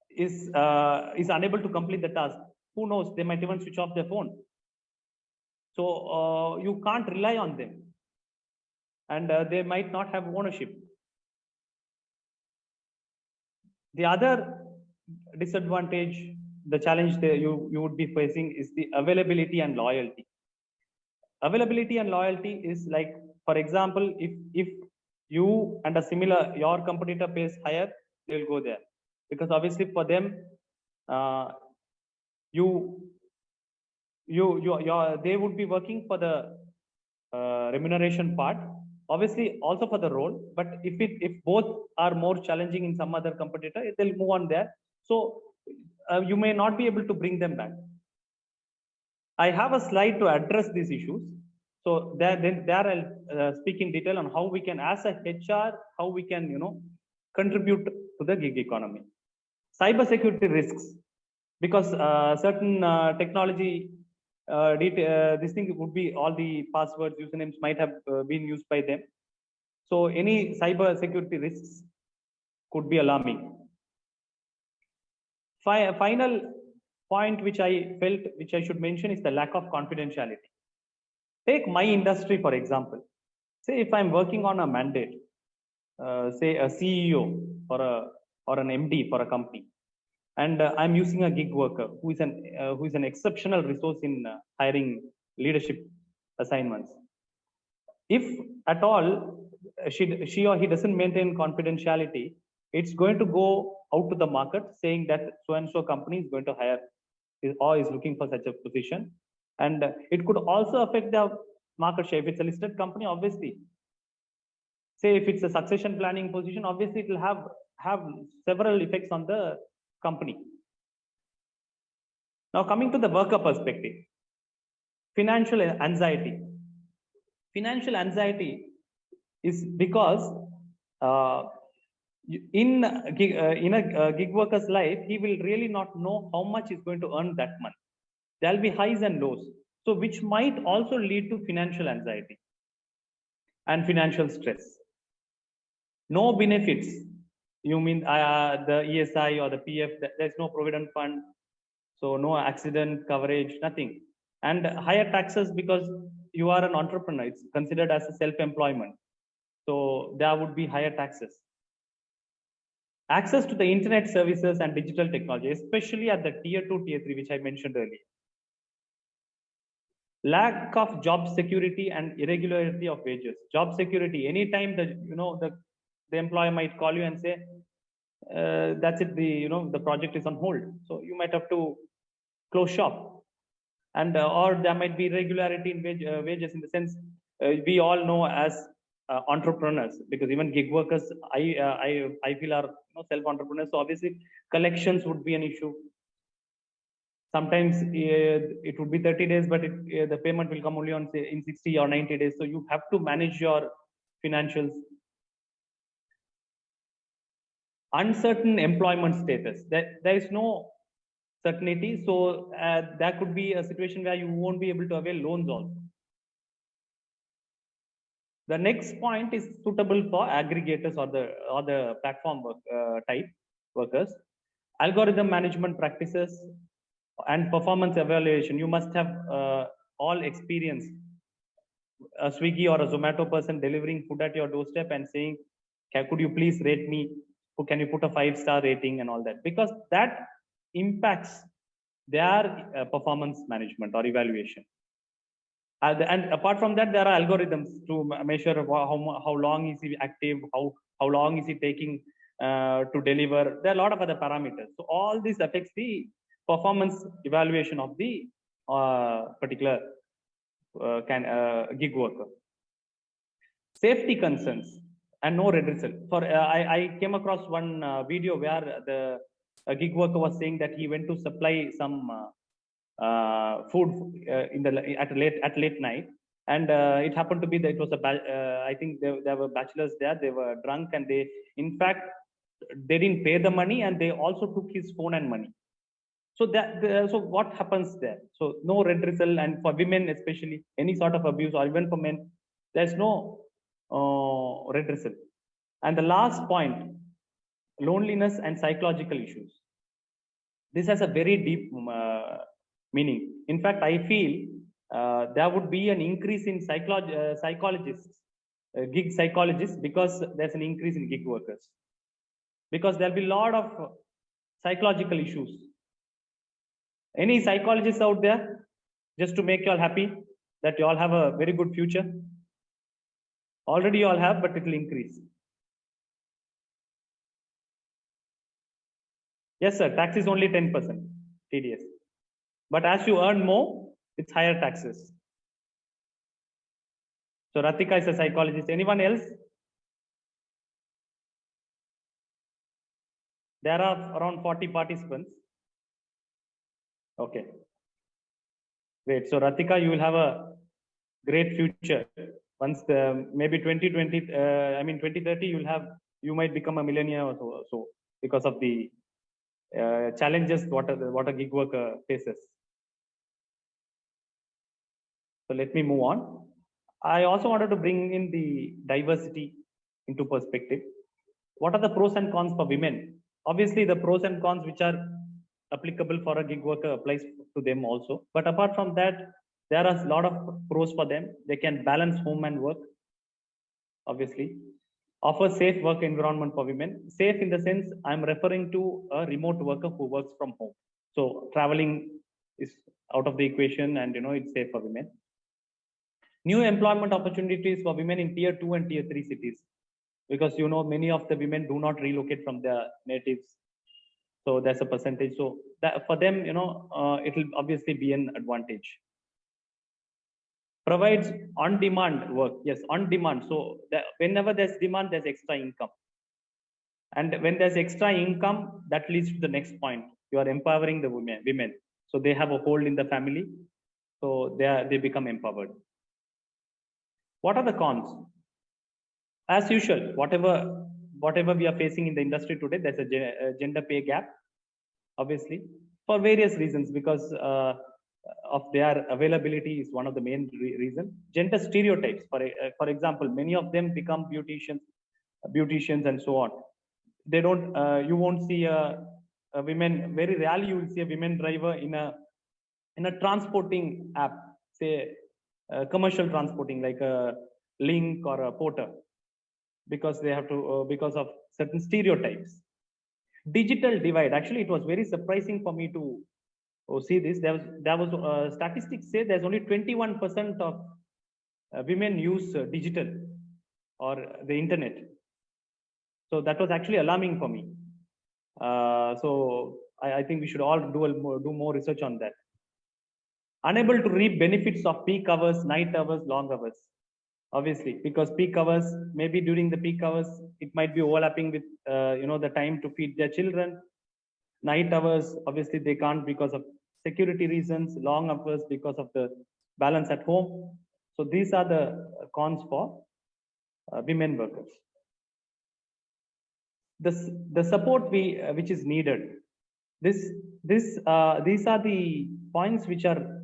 is unable to complete the task, who knows, they might even switch off their phone. So you can't rely on them, and they might not have ownership. The other disadvantage, the challenge that you would be facing, is the availability and loyalty. Availability and loyalty is like, for example, if you and your competitor pays higher, they'll go there, because obviously for them, they would be working for the remuneration part, obviously also for the role. But if both are more challenging in some other competitor, they'll move on there. So you may not be able to bring them back. I have a slide to address these issues. So there I'll speak in detail on how we can, as a HR, how we can contribute to the gig economy. Cybersecurity risks, because certain technology, this thing would be all the passwords, usernames might have been used by them. So any cyber security risks could be alarming. Final point which I felt I should mention is the lack of confidentiality. Take my industry, for example. Say if I'm working on a mandate, say a CEO or an MD for a company, and I'm using a gig worker who is an exceptional resource in hiring leadership assignments. If at all she or he doesn't maintain confidentiality, it's going to go out to the market saying that so and so company is going to hire or is looking for such a position, and it could also affect the market share. If it's a listed company, obviously say if it's a succession planning position, obviously it will have several effects on the company. Now coming to the worker perspective, financial anxiety. Financial anxiety is because in a gig worker's life, he will really not know how much he's going to earn that month. There'll be highs and lows, so which might also lead to financial anxiety and financial stress. No benefits. You mean the ESI or the PF? There's no provident fund, so no accident coverage, nothing. And higher taxes because you are an entrepreneur. It's considered as a self-employment, so there would be higher taxes. Access to the internet services and digital technology, especially at the tier 2, tier 3, which I mentioned earlier. Lack of job security and irregularity of wages. Job security, anytime the employer might call you and say, that's it, the project is on hold, so you might have to close shop. And or there might be irregularity in wages, in the sense we all know as entrepreneurs, because even gig workers I feel are self-entrepreneurs, so obviously collections would be an issue. Sometimes it would be 30 days, but the payment will come only on, say, in 60 or 90 days. So you have to manage your financials. Uncertain employment status. There is no certainty. So there could be a situation where you won't be able to avail loans also. The next point is suitable for aggregators or the platform type workers. Algorithm management practices and performance evaluation. You must have all experienced a Swiggy or a Zomato person delivering food at your doorstep and saying, could you please rate me? Can you put a 5-star rating and all that? Because that impacts their performance management or evaluation. And apart from that, there are algorithms to measure how long is he active, how long is he taking to deliver. There are a lot of other parameters. So all this affects the performance evaluation of the particular gig worker. Safety concerns and no redressal. I came across one video where the gig worker was saying that he went to supply some food at late night, and it happened to be that it was I think there were bachelors there. They were drunk, and they didn't pay the money, and they also took his phone and money. So so what happens there? So no redressal, and for women especially, any sort of abuse, or even for men, there's no redressal. And the last point, loneliness and psychological issues. This has a very deep meaning. In fact, I feel there would be an increase in psychologists, gig psychologists, because there's an increase in gig workers. Because there'll be a lot of psychological issues. Any psychologists out there, just to make you all happy that you all have a very good future? Already you all have, but it will increase. Yes, sir. Tax is only 10% TDS. But as you earn more, it's higher taxes. So Ratika is a psychologist. Anyone else? There are around 40 participants. Okay. Great. So Ratika, you will have a great future. Once maybe 2030, you might become a millionaire or so because of the challenges what a gig worker faces. So let me move on. I also wanted to bring in the diversity into perspective. What are the pros and cons for women? Obviously, the pros and cons which are applicable for a gig worker applies to them also. But apart from that, there are a lot of pros for them. They can balance home and work, obviously. Offer safe work environment for women. Safe in the sense I'm referring to a remote worker who works from home. So traveling is out of the equation, and it's safe for women. New employment opportunities for women in tier 2 and tier 3 cities, because many of the women do not relocate from their natives. So that's a percentage. So that for them, it will obviously be an advantage. provides on-demand work. Yes, on-demand. So whenever there's demand, there's extra income. And when there's extra income, that leads to the next point. You are empowering the women. So they have a hold in the family. So they become empowered. What are the cons? As usual, whatever we are facing in the industry today, there's a gender pay gap, obviously, for various reasons, because of their availability is one of the main reasons. Gender stereotypes, for example, many of them become beauticians and so on. They don't, you won't see a women, very rarely you will see a women driver in a transporting app, say commercial transporting like a Link or a Porter, because they have to, because of certain stereotypes. Digital divide, actually it was very surprising for me to see this. There was statistics say there's only 21% of women use digital or the internet. So that was actually alarming for me. So I think we should all do more research on that. Unable to reap benefits of peak hours, night hours, long hours. Obviously, because peak hours, maybe during the peak hours, it might be overlapping with the time to feed their children. Night hours, obviously they can't because of security reasons. Long hours because of the balance at home. So these are the cons for women workers. The support which is needed. These are the points which are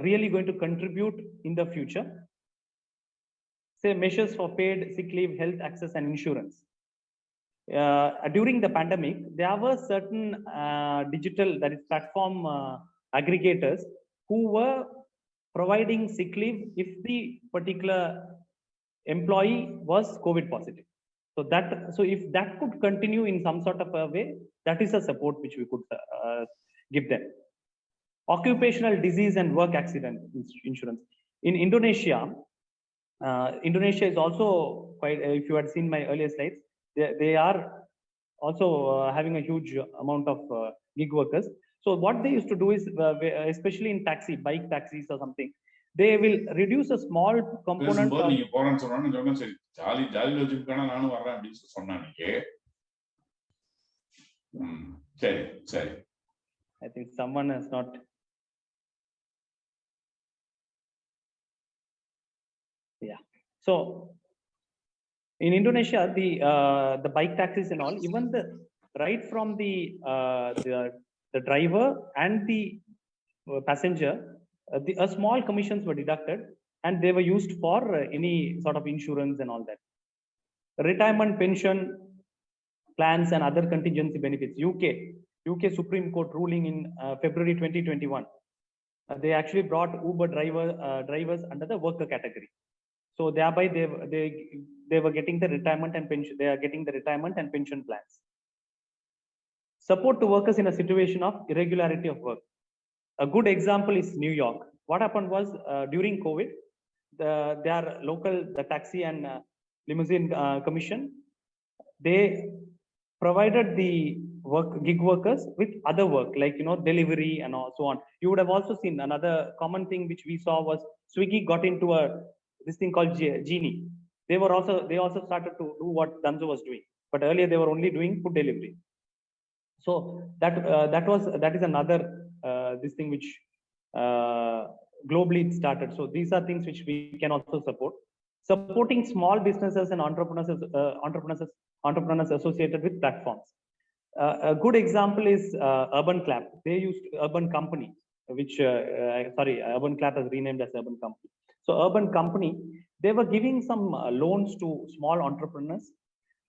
really going to contribute in the future. Say measures for paid sick leave, health access, and insurance. During the pandemic, there were certain digital, that is platform aggregators, who were providing sick leave if the particular employee was COVID positive. So if that could continue in some sort of a way, that is a support which we could give them. Occupational disease and work accident insurance. In Indonesia, Indonesia is also quite, if you had seen my earlier slides, they are also having a huge amount of gig workers. So what they used to do is, especially in bike taxis or something, they will reduce a small component of... I think someone has not... Yeah. So in Indonesia, the bike taxis and all, even right from the driver and the passenger, small commissions were deducted, and they were used for any sort of insurance and all that. Retirement pension plans and other contingency benefits. UK Supreme Court ruling in February 2021. They actually brought Uber drivers under the worker category. So thereby they were getting the retirement and pension. They are getting the retirement and pension plans. Support to workers in a situation of irregularity of work. A good example is New York. What happened was during COVID, the taxi and limousine commission, they provided the gig workers with other work, like delivery and so on. You would have also seen another common thing which we saw was Swiggy got into this thing called Genie. They also started to do what Danzo was doing, but earlier they were only doing food delivery. So that is another this thing which globally it started. So these are things which we can also support. Supporting small businesses and entrepreneurs associated with platforms. A good example is Urban Clap. They used Urban Company, which Urban Clap has renamed as Urban Company. So Urban Company, they were giving some loans to small entrepreneurs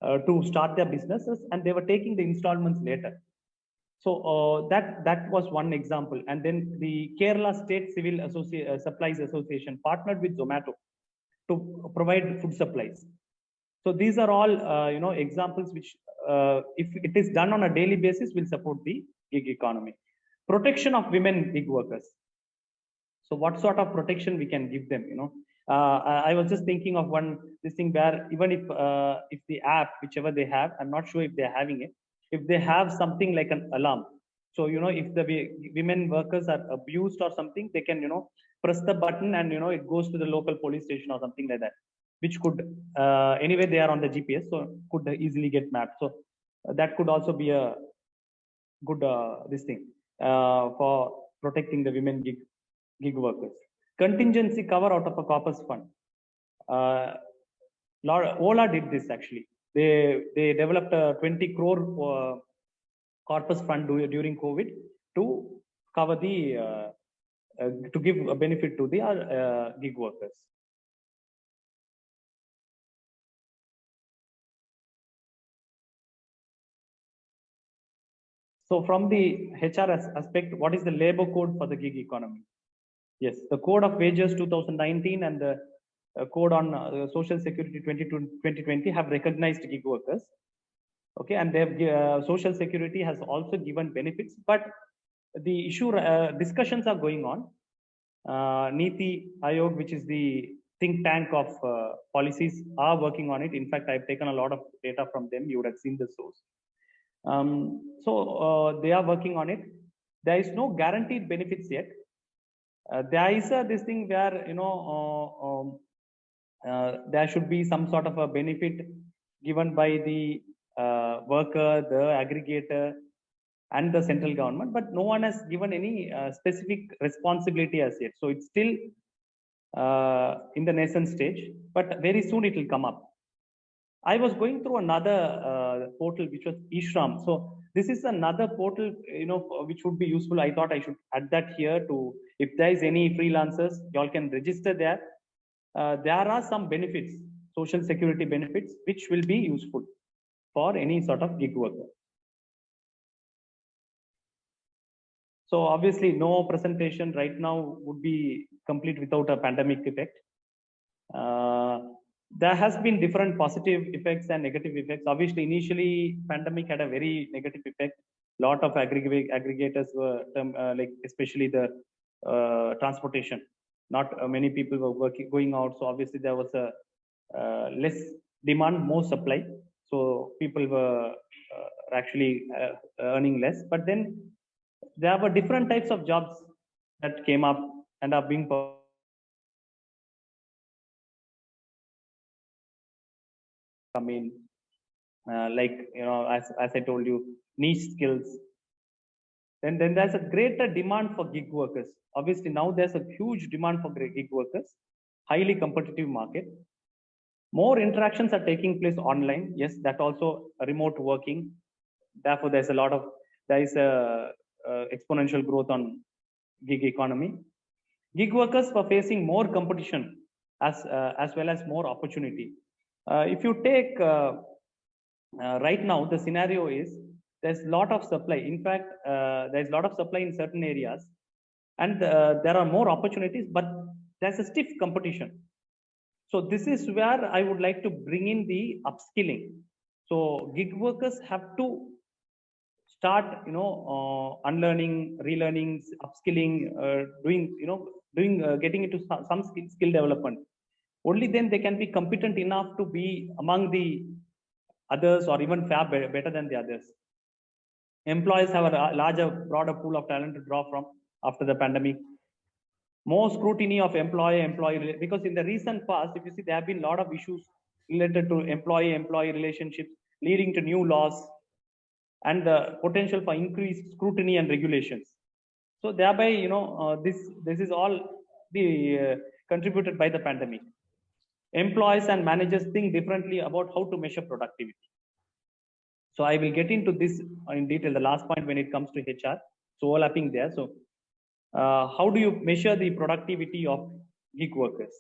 to start their businesses, and they were taking the installments later. So that was one example. And then the Kerala State Civil Supplies Association partnered with Zomato to provide food supplies. So these are all examples which, if it is done on a daily basis, will support the gig economy. Protection of women gig workers. So what sort of protection we can give them? I was just thinking of this thing where even if the app, whichever they have, I'm not sure if they're having it, if they have something like an alarm. So if the women workers are abused or something, they can press the button and it goes to the local police station or something like that, which could anyway they are on the GPS, so could easily get mapped. So that could also be a good this thing for protecting the women gig workers. Contingency cover out of a corpus fund. Ola did this actually. They developed a 20 crore corpus fund during COVID to cover the to give a benefit to the gig workers. So from the HR aspect, what is the labor code for the gig economy? Yes, the Code of Wages 2019 and the Code on Social Security 2020 have recognized gig workers. Okay, and they have Social Security has also given benefits, but the issue discussions are going on. Niti Ayog, which is the think tank of policies, are working on it. In fact, I've taken a lot of data from them. You would have seen the source. So they are working on it. There is no guaranteed benefits yet. There is this thing where there should be some sort of a benefit given by the worker, the aggregator, and the central government, but no one has given any specific responsibility as yet. So it's still in the nascent stage, but very soon it will come up. I was going through another portal, which was eShram. So this is another portal, which would be useful. I thought I should add that here to, if there is any freelancers, y'all can register there. There are some benefits, social security benefits, which will be useful for any sort of gig worker. So obviously no presentation right now would be complete without a pandemic effect. There has been different positive effects and negative effects. Obviously, initially pandemic had a very negative effect. A lot of aggregators were like, especially the transportation. Not many people were going out. So obviously there was a less demand, more supply. So people were actually earning less. But then there were different types of jobs that came up and are being come in, like as I told you, niche skills. Then there's a greater demand for gig workers. Obviously now there's a huge demand for gig workers, highly competitive market. More interactions are taking place online. Yes, that also remote working. Therefore, there is a exponential growth on gig economy. Gig workers were facing more competition as well as more opportunity. If you take right now, the scenario is there's a lot of supply. In fact, there's a lot of supply in certain areas, and there are more opportunities, but there's a stiff competition. So this is where I would like to bring in the upskilling. So gig workers have to start, unlearning, relearning, upskilling, getting into some skill development. Only then they can be competent enough to be among the others or even far better than the others. Employees have a larger, broader pool of talent to draw from after the pandemic. More scrutiny of employee, because in the recent past, if you see, there have been a lot of issues related to employee relationships, leading to new laws and the potential for increased scrutiny and regulations. So thereby, this is all contributed by the pandemic. Employees and managers think differently about how to measure productivity. So I will get into this in detail, the last point when it comes to HR. So overlapping there. So how do you measure the productivity of gig workers?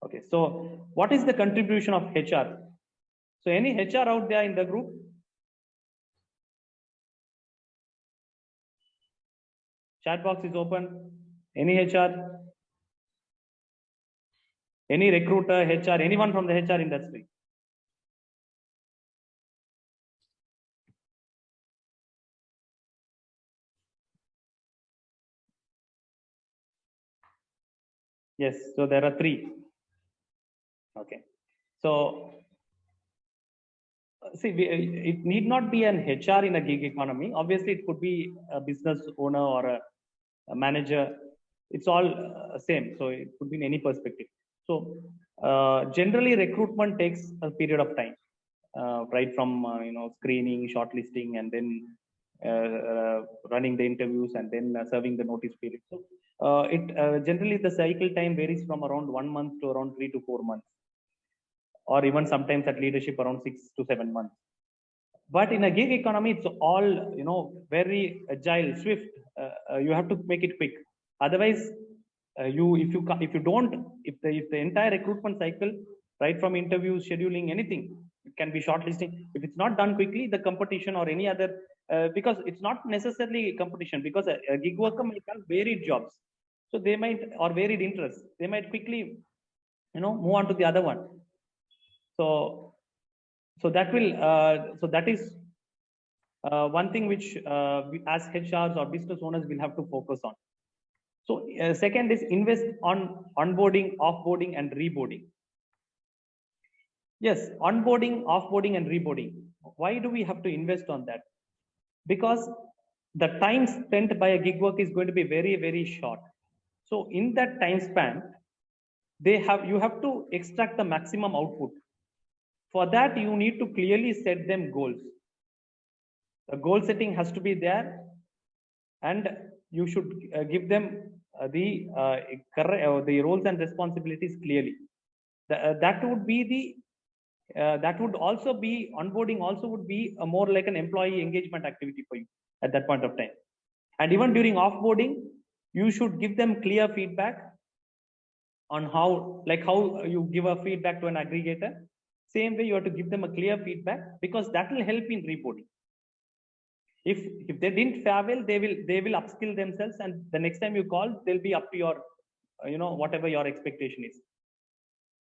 Okay, so what is the contribution of HR? So any HR out there in the group? Chat box is open. Any HR? Any recruiter, HR, anyone from the HR industry? Yes, so there are 3. Okay, so see, it need not be an HR in a gig economy. Obviously, it could be a business owner or a manager. It's all same. So it could be in any perspective. So generally, recruitment takes a period of time, right from screening, shortlisting, and then running the interviews, and then serving the notice period. So generally the cycle time varies from around 1 month to around 3 to 4 months, or even sometimes at leadership around 6 to 7 months. But in a gig economy, it's all very agile, swift. You have to make it quick. Otherwise, if the entire recruitment cycle, right from interviews, scheduling, anything, it can be shortlisting. If it's not done quickly, the competition or any other, because it's not necessarily competition, because a gig worker might have varied jobs, so they might, or varied interests, they might quickly, move on to the other one. So that is one thing which we, as HRs or business owners, will have to focus on. So second is invest on onboarding, offboarding, and reboarding. Yes, onboarding, offboarding, and reboarding. Why do we have to invest on that? Because the time spent by a gig work is going to be very, very short. So in that time span, you have to extract the maximum output. For that, you need to clearly set them goals. The goal setting has to be there, and you should give them the roles and responsibilities clearly. That would be that would also be onboarding. Also would be a more like an employee engagement activity for you at that point of time. And even during offboarding, you should give them clear feedback on how you give a feedback to an aggregator. Same way, you have to give them a clear feedback, because that will help in reboarding. If they didn't fare well, they will upskill themselves, and the next time you call, they'll be up to your whatever your expectation is.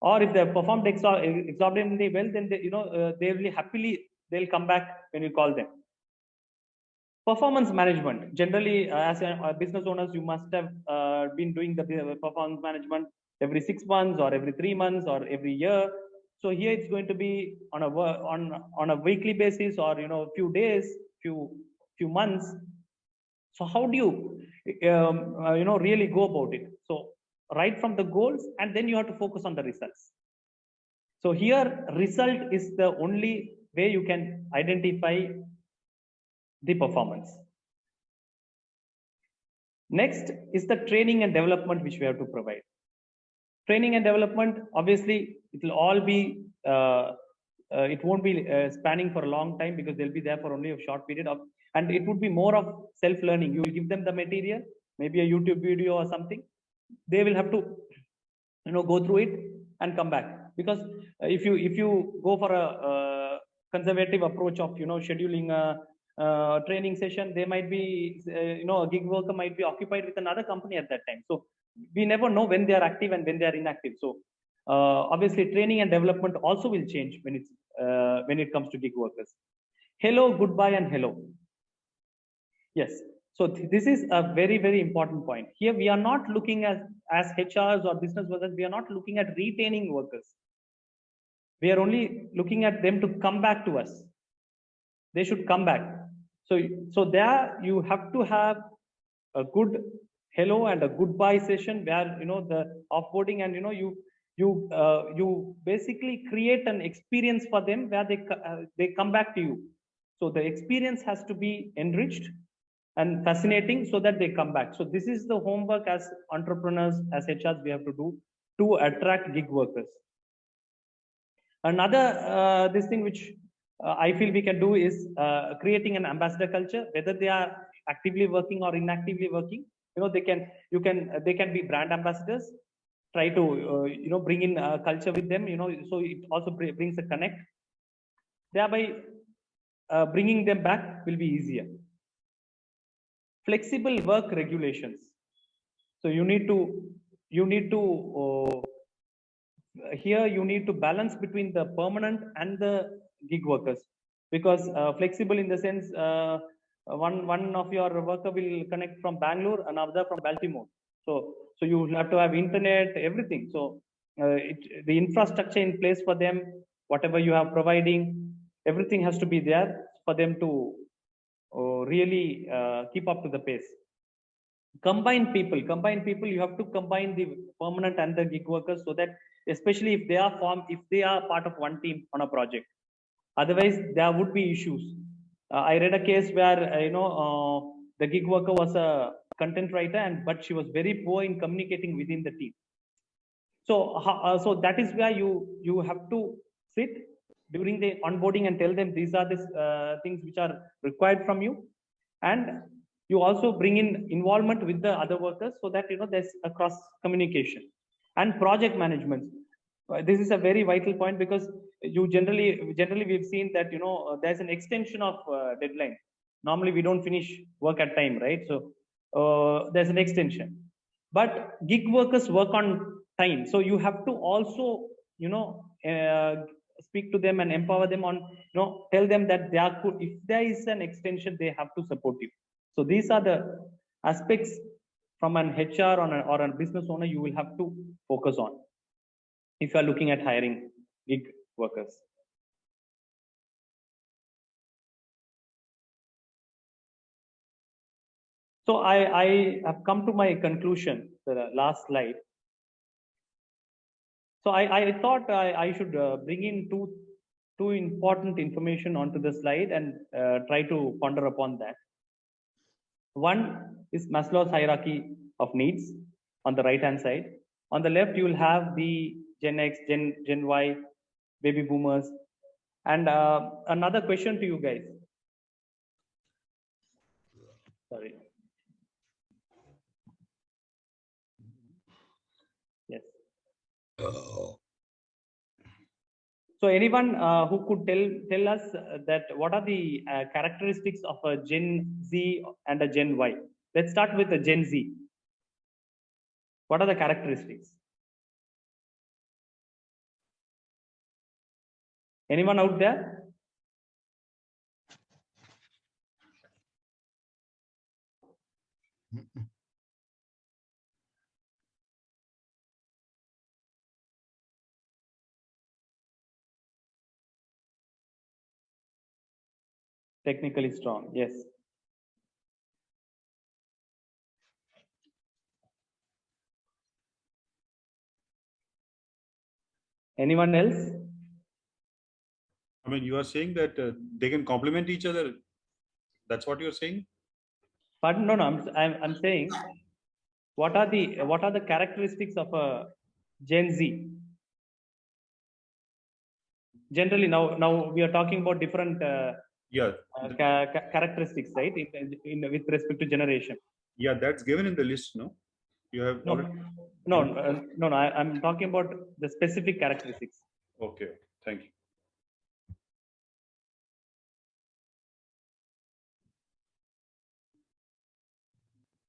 Or if they performed exorbitantly well, then they will happily, they'll come back when you call them. Performance management. Generally, as a business owners, you must have been doing the performance management every 6 months, or every 3 months, or every year. So here it's going to be on a weekly basis, or few days, few months. So how do you really go about it? So right from the goals, and then you have to focus on the results. So here, result is the only way you can identify the performance. Next is the training and development which we have to provide. Training and development, obviously, it will all be, it won't be spanning for a long time, because they'll be there for only a short period of, and it would be more of self-learning. You will give them the material, maybe a YouTube video or something. They will have to, go through it and come back. Because if you go for a conservative approach of, scheduling a training session, they might be, a gig worker might be occupied with another company at that time. So we never know when they are active and when they are inactive. So obviously, training and development also will change when it comes to gig workers. Hello, goodbye, and hello. Yes. So this is a very, very important point. Here, we are not looking at, as HRs or business workers, we are not looking at retaining workers. We are only looking at them to come back to us. They should come back. So there you have to have a good hello and a goodbye session, where the offboarding, and you basically create an experience for them where they come back to you. So the experience has to be enriched and fascinating, so that they come back. So this is the homework as entrepreneurs, as HRs, we have to do to attract gig workers. Another this thing which I feel we can do is creating an ambassador culture, whether they are actively working or inactively working. They can be brand ambassadors. Try to bring in culture with them. So it also brings a connect. Thereby, bringing them back will be easier. Flexible work regulations. So you need to here you need to balance between the permanent and the gig workers, because flexible in the sense, one of your worker will connect from Bangalore, another from Baltimore. So you will have to have internet, everything. So the infrastructure in place for them, whatever you are providing, everything has to be there for them to really keep up to the pace. Combine people, you have to combine the permanent and the gig workers, so that especially if they are part of one team on a project, otherwise there would be issues. I read a case where the gig worker was a content writer, but she was very poor in communicating within the team. So that is where you have to sit during the onboarding and tell them these are the things which are required from you, and you also bring in involvement with the other workers, so that there's a cross communication. And project management, this is a very vital point, because you generally we've seen that there's an extension of deadline. Normally we don't finish work at time, right? So there's an extension, but gig workers work on time, so you have to also speak to them and empower them on tell them that if there is an extension, they have to support you. So these are the aspects from an HR or a business owner you will have to focus on if you are looking at hiring gig workers. So I have come to my conclusion, the last slide. So I thought I should bring in two important information onto the slide and try to ponder upon that. One is Maslow's hierarchy of needs on the right hand side. On the left, you will have the Gen X, Gen Y, baby boomers. And another question to you guys. Sorry. Yes. So anyone who could tell us that what are the characteristics of a Gen Z and a Gen Y? Let's start with the Gen Z. What are the characteristics? Anyone out there? Technically strong, yes. Anyone else? I mean, you are saying that they can complement each other. That's what you're saying? Pardon? No, I'm saying what are the characteristics of a Gen Z? Generally, now we are talking about different characteristics, right? With respect to generation. Yeah, that's given in the list, no? You have no. I'm talking about the specific characteristics. Okay, thank you.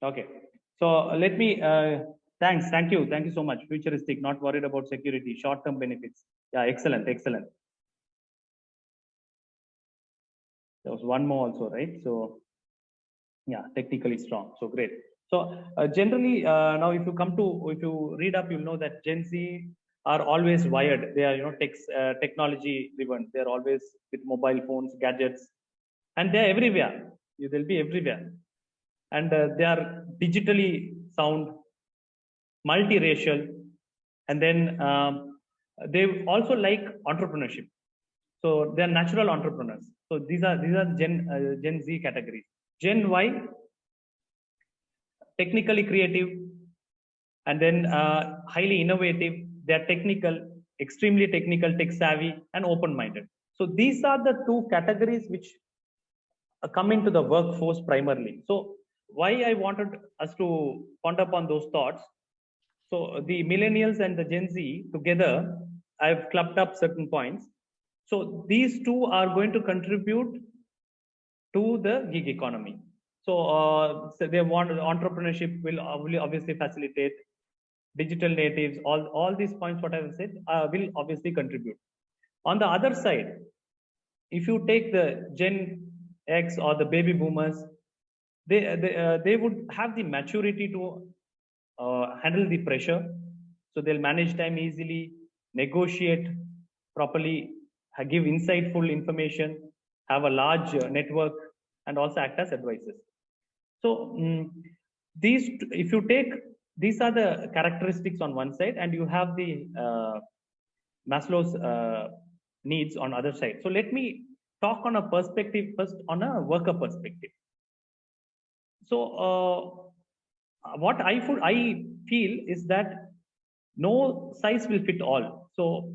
Okay, so let me. Thank you so much. Futuristic, not worried about security, short-term benefits. Yeah, excellent. There was one more also, right? So yeah, technically strong. So great. So generally, now if you read up, you'll know that Gen Z are always wired. They are technology driven. They are always with mobile phones, gadgets, and they're everywhere. They'll be everywhere, and they are digitally sound, multiracial, and then they also like entrepreneurship. So they are natural entrepreneurs. So these are Gen Z categories. Gen Y, technically creative, and then highly innovative. They are technical, extremely technical, tech savvy, and open-minded. So these are the two categories which come into the workforce primarily. So why I wanted us to ponder upon those thoughts. So the millennials and the Gen Z together, I've clubbed up certain points. So these two are going to contribute to the gig economy. So they want entrepreneurship will obviously facilitate, digital natives, all these points what I have said will obviously contribute. On the other side, if you take the Gen X or the baby boomers, they would have the maturity to handle the pressure. So they'll manage time easily, negotiate properly, give insightful information, have a large network, and also act as advisors. So if you take, these are the characteristics on one side, and you have the Maslow's needs on other side. So let me talk on a perspective first, on a worker perspective. So what I feel is that no size will fit all. So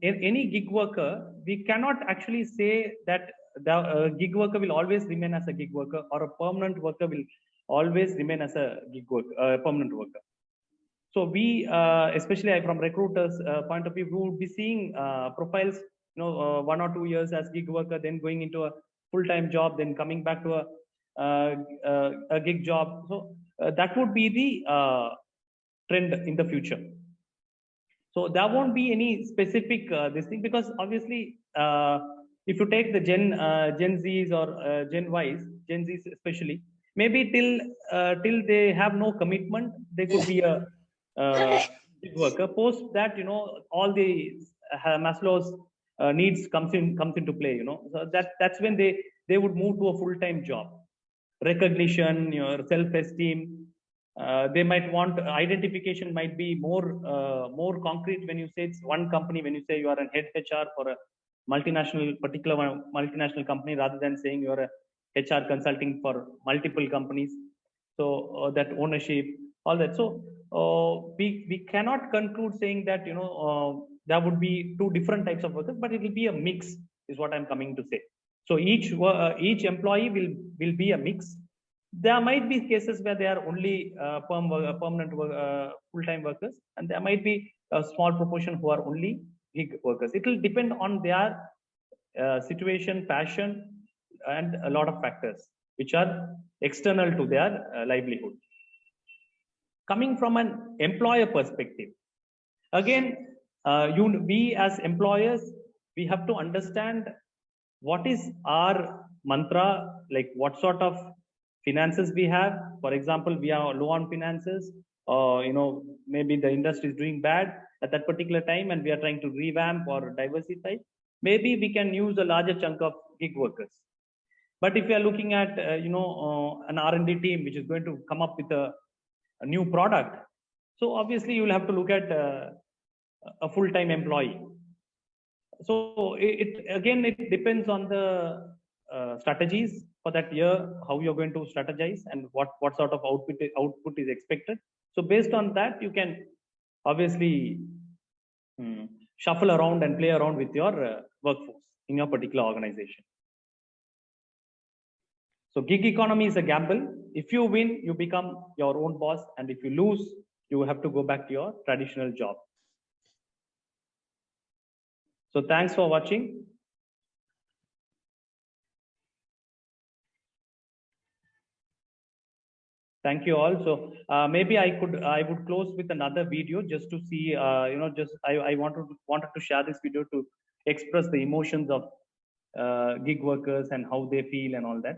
any gig worker, we cannot actually say that the gig worker will always remain as a gig worker, or a permanent worker will always remain as a gig worker, permanent worker. So we, especially from recruiters' point of view, we would be seeing profiles, 1 or 2 years as gig worker, then going into a full-time job, then coming back to a gig job. So that would be the trend in the future. So there won't be any specific this thing, because obviously, if you take the Gen Zs or Gen Ys, Gen Zs especially, maybe till they have no commitment, they could be a gig worker. Post that, all the Maslow's needs comes into play. So that's when they would move to a full-time job. Recognition, self-esteem. They might want identification, might be more concrete when you say it's one company, when you say you are a head HR for a particular multinational company, rather than saying you are a HR consulting for multiple companies. So that ownership, all that. So we cannot conclude saying that there would be two different types of workers, but it will be a mix, is what I'm coming to say. So each employee will be a mix. There might be cases where they are only permanent full-time workers, and there might be a small proportion who are only gig workers. It will depend on their situation, passion, and a lot of factors which are external to their livelihood. Coming from an employer perspective, again, we as employers, we have to understand what is our mantra, like what sort of finances we have. For example, we are low on finances, maybe the industry is doing bad at that particular time, and we are trying to revamp or diversify. Maybe we can use a larger chunk of gig workers. But if you are looking at an R&D team which is going to come up with a new product, so obviously you will have to look at a full-time employee. So it depends on the strategies for that year, how you're going to strategize, and what sort of output is expected. So based on that, you can obviously shuffle around and play around with your workforce in your particular organization. So gig economy is a gamble. If you win, you become your own boss, and if you lose, you have to go back to your traditional job. So thanks for watching. Thank you all. So maybe I would close with another video just to see, I wanted to share this video to express the emotions of gig workers and how they feel and all that.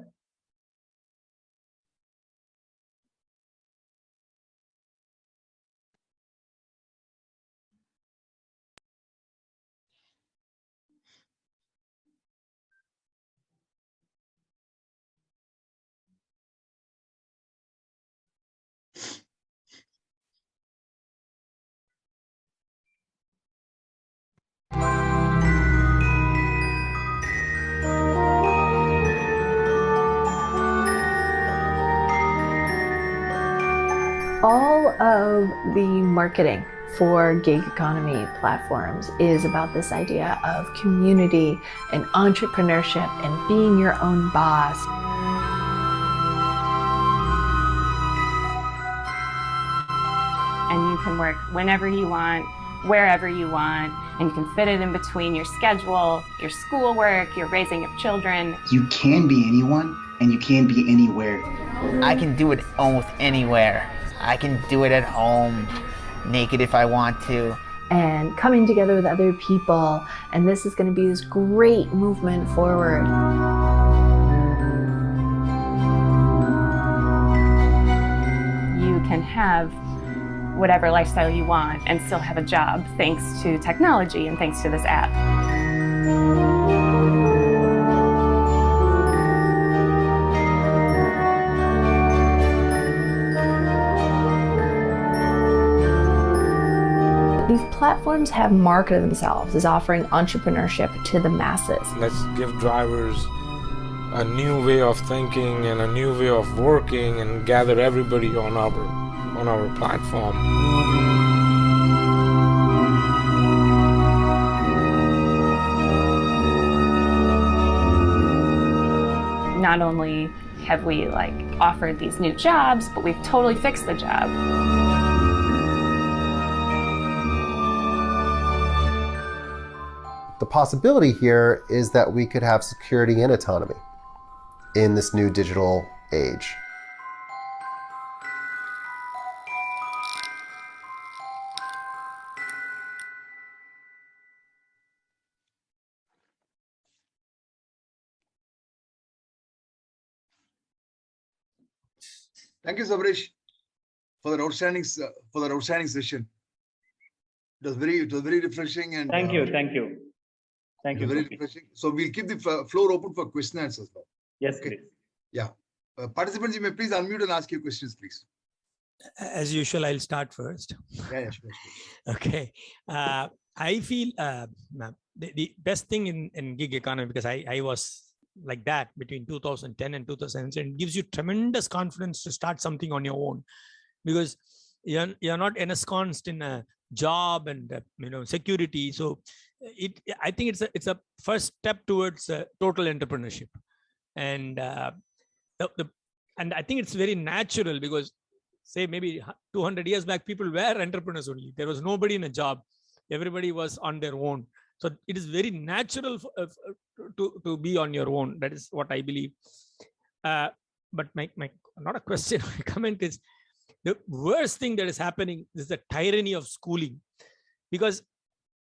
All of the marketing for gig economy platforms is about this idea of community and entrepreneurship and being your own boss. And you can work whenever you want, wherever you want, and you can fit it in between your schedule, your schoolwork, your raising of children. You can be anyone, and you can be anywhere. I can do it almost anywhere. I can do it at home, naked if I want to. And coming together with other people, and this is going to be this great movement forward. You can have whatever lifestyle you want and still have a job thanks to technology and thanks to this app. These platforms have marketed themselves as offering entrepreneurship to the masses. Let's give drivers a new way of thinking and a new way of working and gather everybody on our platform. Not only have we offered these new jobs, but we've totally fixed the job. The possibility here is that we could have security and autonomy in this new digital age. Thank you, Sabareesh, for the outstanding session. It was very refreshing and thank you. Very refreshing. So we'll keep the floor open for question and answers now. Yes, okay. Please. Yeah, participants, you may please unmute and ask your questions, please. As usual, I'll start first. Yeah, sure. Okay. I feel the best thing in gig economy, because I was like that between 2010 and 2010, gives you tremendous confidence to start something on your own, because you're not ensconced in a job and security. So I think it's a first step towards total entrepreneurship, and and I think it's very natural, because say maybe 200 years back, people were entrepreneurs only. There was nobody in a job. Everybody was on their own. So it is very natural to be on your own. That is what I believe. But my not a question, my comment is, the worst thing that is happening is the tyranny of schooling, because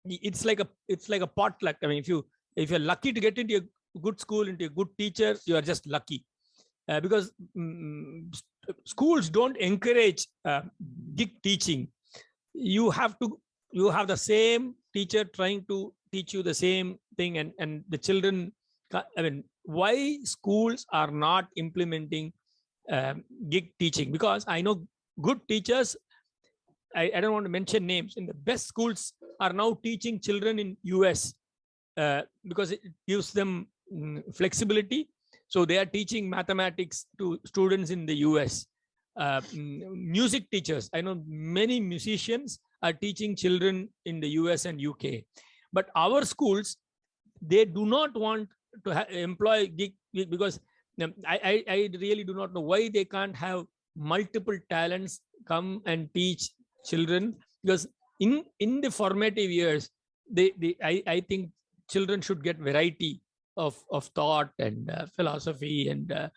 it's like a potluck. I mean, if you're lucky to get into a good school, into a good teacher, you are just lucky, because schools don't encourage gig teaching. You have the same teacher trying to teach you the same thing, and the children. I mean, why schools are not implementing gig teaching? Because I know good teachers, I don't want to mention names, in the best schools are now teaching children in US because it gives them flexibility. So they are teaching mathematics to students in the US. Music teachers, I know many musicians are teaching children in the US and UK. But our schools, they do not want to employ gig, because I really do not know why they can't have multiple talents come and teach children, because in the formative years, I think children should get variety of thought and philosophy, and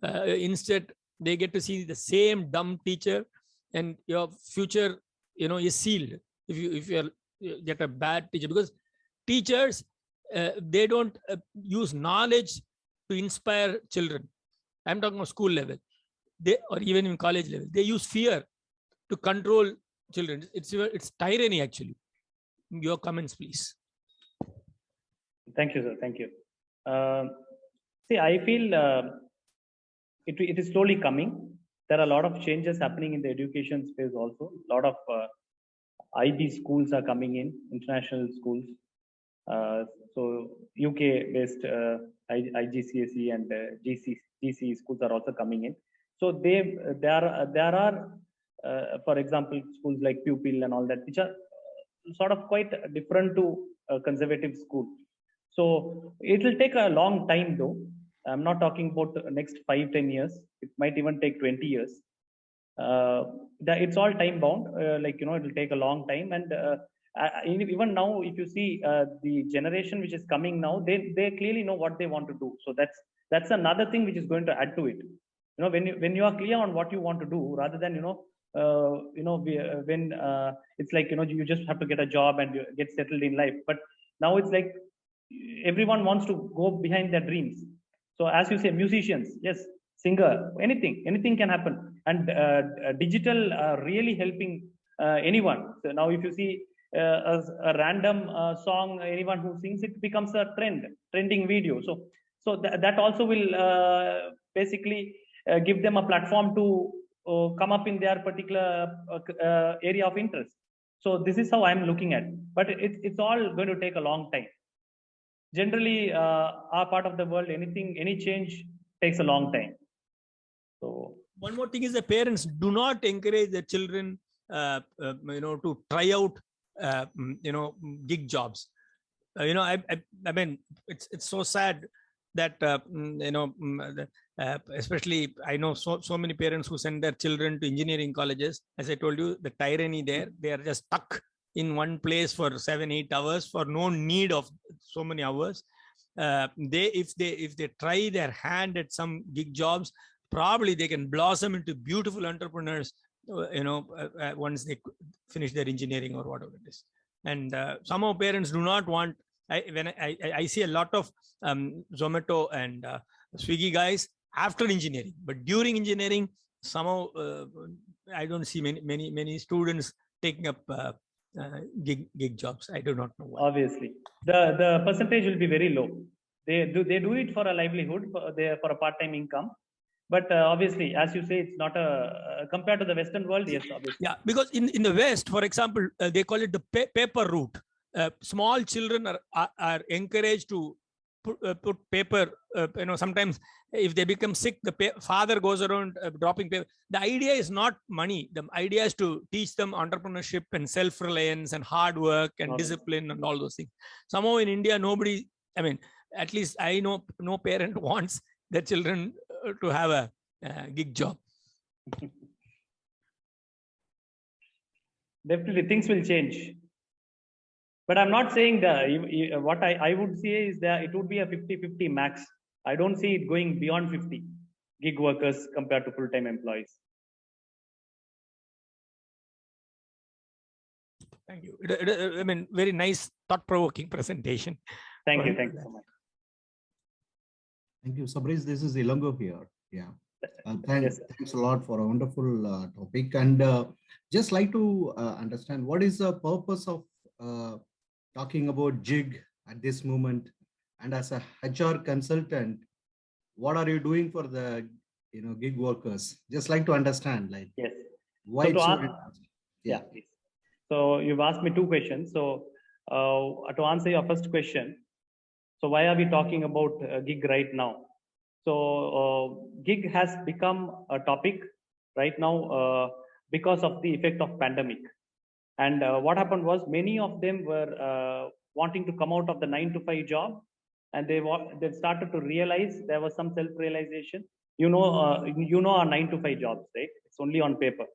instead they get to see the same dumb teacher, and your future is sealed if you get a bad teacher, because teachers they don't use knowledge to inspire children. I'm talking about school level, or even in college level, they use fear to control children. It's tyranny, actually. Your comments, please. Thank you, sir. Thank you. See, I feel it is slowly coming. There are a lot of changes happening in the education space also. A lot of IB schools are coming in, international schools. So UK-based IGCSE and GCE schools are also coming in. So there are for example, schools like Pupil and all that, which are sort of quite different to conservative school. So it will take a long time, though. I'm not talking about the next 5-10 years. It might even take 20 years. It's all time bound. It will take a long time. And even now, if you see the generation which is coming now, they clearly know what they want to do. So that's another thing which is going to add to it. When you are clear on what you want to do, rather than when it's like you just have to get a job and you get settled in life. But now it's like everyone wants to go behind their dreams. So as you say, musicians, yes, singer, anything can happen. and digital really helping anyone. So now if you see a random song, anyone who sings it becomes a trending video. So that also will basically give them a platform to come up in their particular area of interest. So this is how I'm looking at it. But it's all going to take a long time. Generally, our part of the world, any change takes a long time. So one more thing is the parents do not encourage their children, to try out, gig jobs. I mean, it's so sad that especially I know so many parents who send their children to engineering colleges. As I told you, the tyranny there, they are just stuck in one place for 7-8 hours for no need of so many hours. If they try their hand at some gig jobs, probably they can blossom into beautiful entrepreneurs, once they finish their engineering or whatever it is. And some of parents do not want. I see a lot of Zomato and Swiggy guys after engineering, but during engineering, somehow I don't see many students taking up gig jobs. I do not know why. Obviously, the percentage will be very low. They do it for a livelihood, for a part-time income. But obviously, as you say, it's not compared to the Western world. Yes, obviously. Yeah, because in the West, for example, they call it the paper route. Small children are encouraged to put paper. Sometimes if they become sick, the father goes around dropping paper. The idea is not money. The idea is to teach them entrepreneurship and self-reliance and hard work and discipline and all those things. Somehow in India, nobody. I mean, at least I know no parent wants their children to have a gig job. Definitely, things will change. But I'm not saying that. What I would say is that it would be a 50-50 max. I don't see it going beyond 50 gig workers compared to full-time employees. Thank you. I mean, very nice, thought-provoking presentation. Thank you so much. Thank you, Sabareesh. This is Ilango here. Yeah. Thanks a lot for a wonderful topic. And just like to understand what is the purpose of talking about gig at this moment, and as a HR consultant, what are you doing for the gig workers? Just like to understand, like, yes, why so yeah, please. So you've asked me two questions. So to answer your first question, so why are we talking about gig right now? So gig has become a topic right now because of the effect of pandemic. And what happened was many of them were wanting to come out of the 9-to-5 job, and they started to realize there was some self-realization. Our 9-to-5 jobs, right? It's only on paper.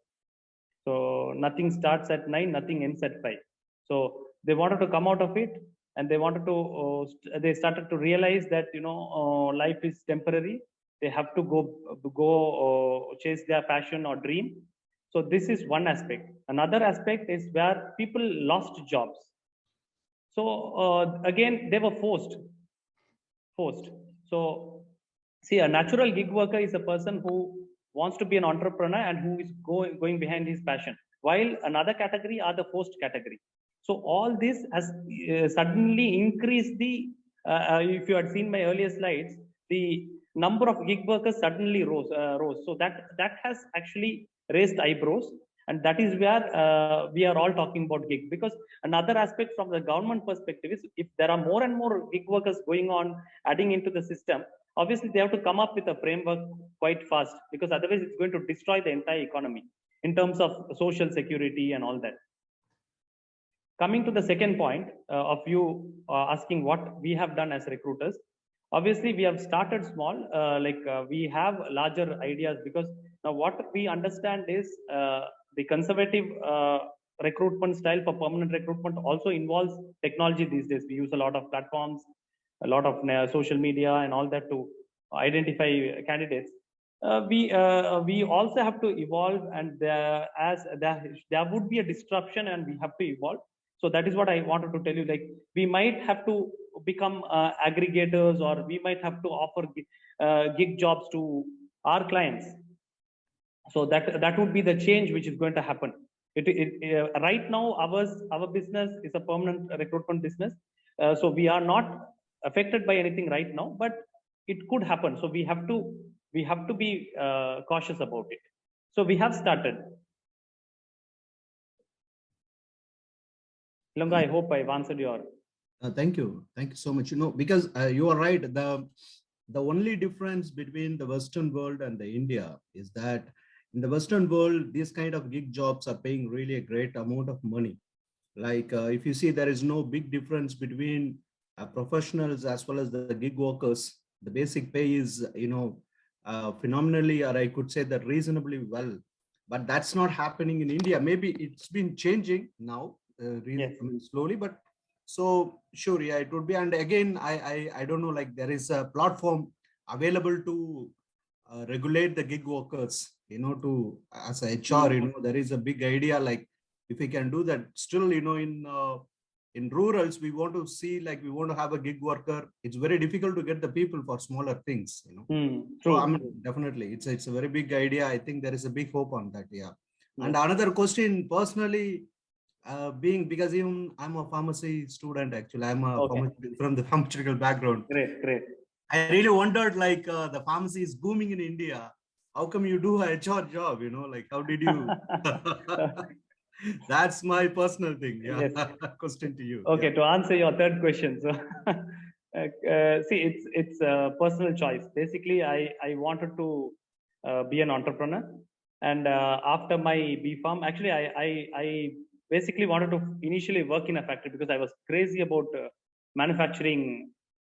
So nothing starts at 9, nothing ends at 5. So they wanted to come out of it, and they wanted to. They started to realize that life is temporary. They have to go chase their passion or dream. So this is one aspect. Another aspect is where people lost jobs. So again, they were forced. So see, a natural gig worker is a person who wants to be an entrepreneur and who is going behind his passion. While another category are the forced category. So all this has suddenly increased the. If you had seen my earlier slides, the number of gig workers suddenly rose. So that has actually raised eyebrows, and that is where we are all talking about gig. Because another aspect from the government perspective is, if there are more and more gig workers going on, adding into the system, obviously they have to come up with a framework quite fast, because otherwise it's going to destroy the entire economy in terms of social security and all that. Coming to the second point of you asking what we have done as recruiters, obviously we have started small, we have larger ideas, because now what we understand is the conservative recruitment style for permanent recruitment also involves technology these days. We use a lot of platforms, a lot of social media and all that to identify candidates. We also have to evolve, and there would be a disruption, and we have to evolve. So that is what I wanted to tell you. Like, we might have to become aggregators, or we might have to offer gig jobs to our clients. So that would be the change which is going to happen. Right now, our business is a permanent recruitment business. So we are not affected by anything right now, but it could happen. So we have to be cautious about it. So we have started. Ilanga, I hope I've answered your. Thank you so much. Because you are right. The only difference between the Western world and the India is that in the Western world, these kind of gig jobs are paying really a great amount of money. Like if you see, there is no big difference between professionals as well as the gig workers. The basic pay is, phenomenally, or I could say that reasonably well. But that's not happening in India. Maybe it's been changing now, slowly, but so sure, yeah, it would be. And again, I don't know, like there is a platform available to regulate the gig workers, to as a HR, there is a big idea, like if we can do that. Still, in rurals, we want to see, like we want to have a gig worker. It's very difficult to get the people for smaller things, So I mean, definitely, it's a very big idea. I think there is a big hope on that. Yeah. And another question, personally, because even I'm a pharmacy student, actually, I'm a from the pharmaceutical background. Great. I really wondered, like the pharmacy is booming in India. How come you do a HR job? Like how did you? That's my personal thing. Yeah. Yes. Question to you. Okay, to answer your third question. So, see, it's a personal choice. Basically, I wanted to be an entrepreneur, and after my BPharm, actually, I basically wanted to initially work in a factory because I was crazy about manufacturing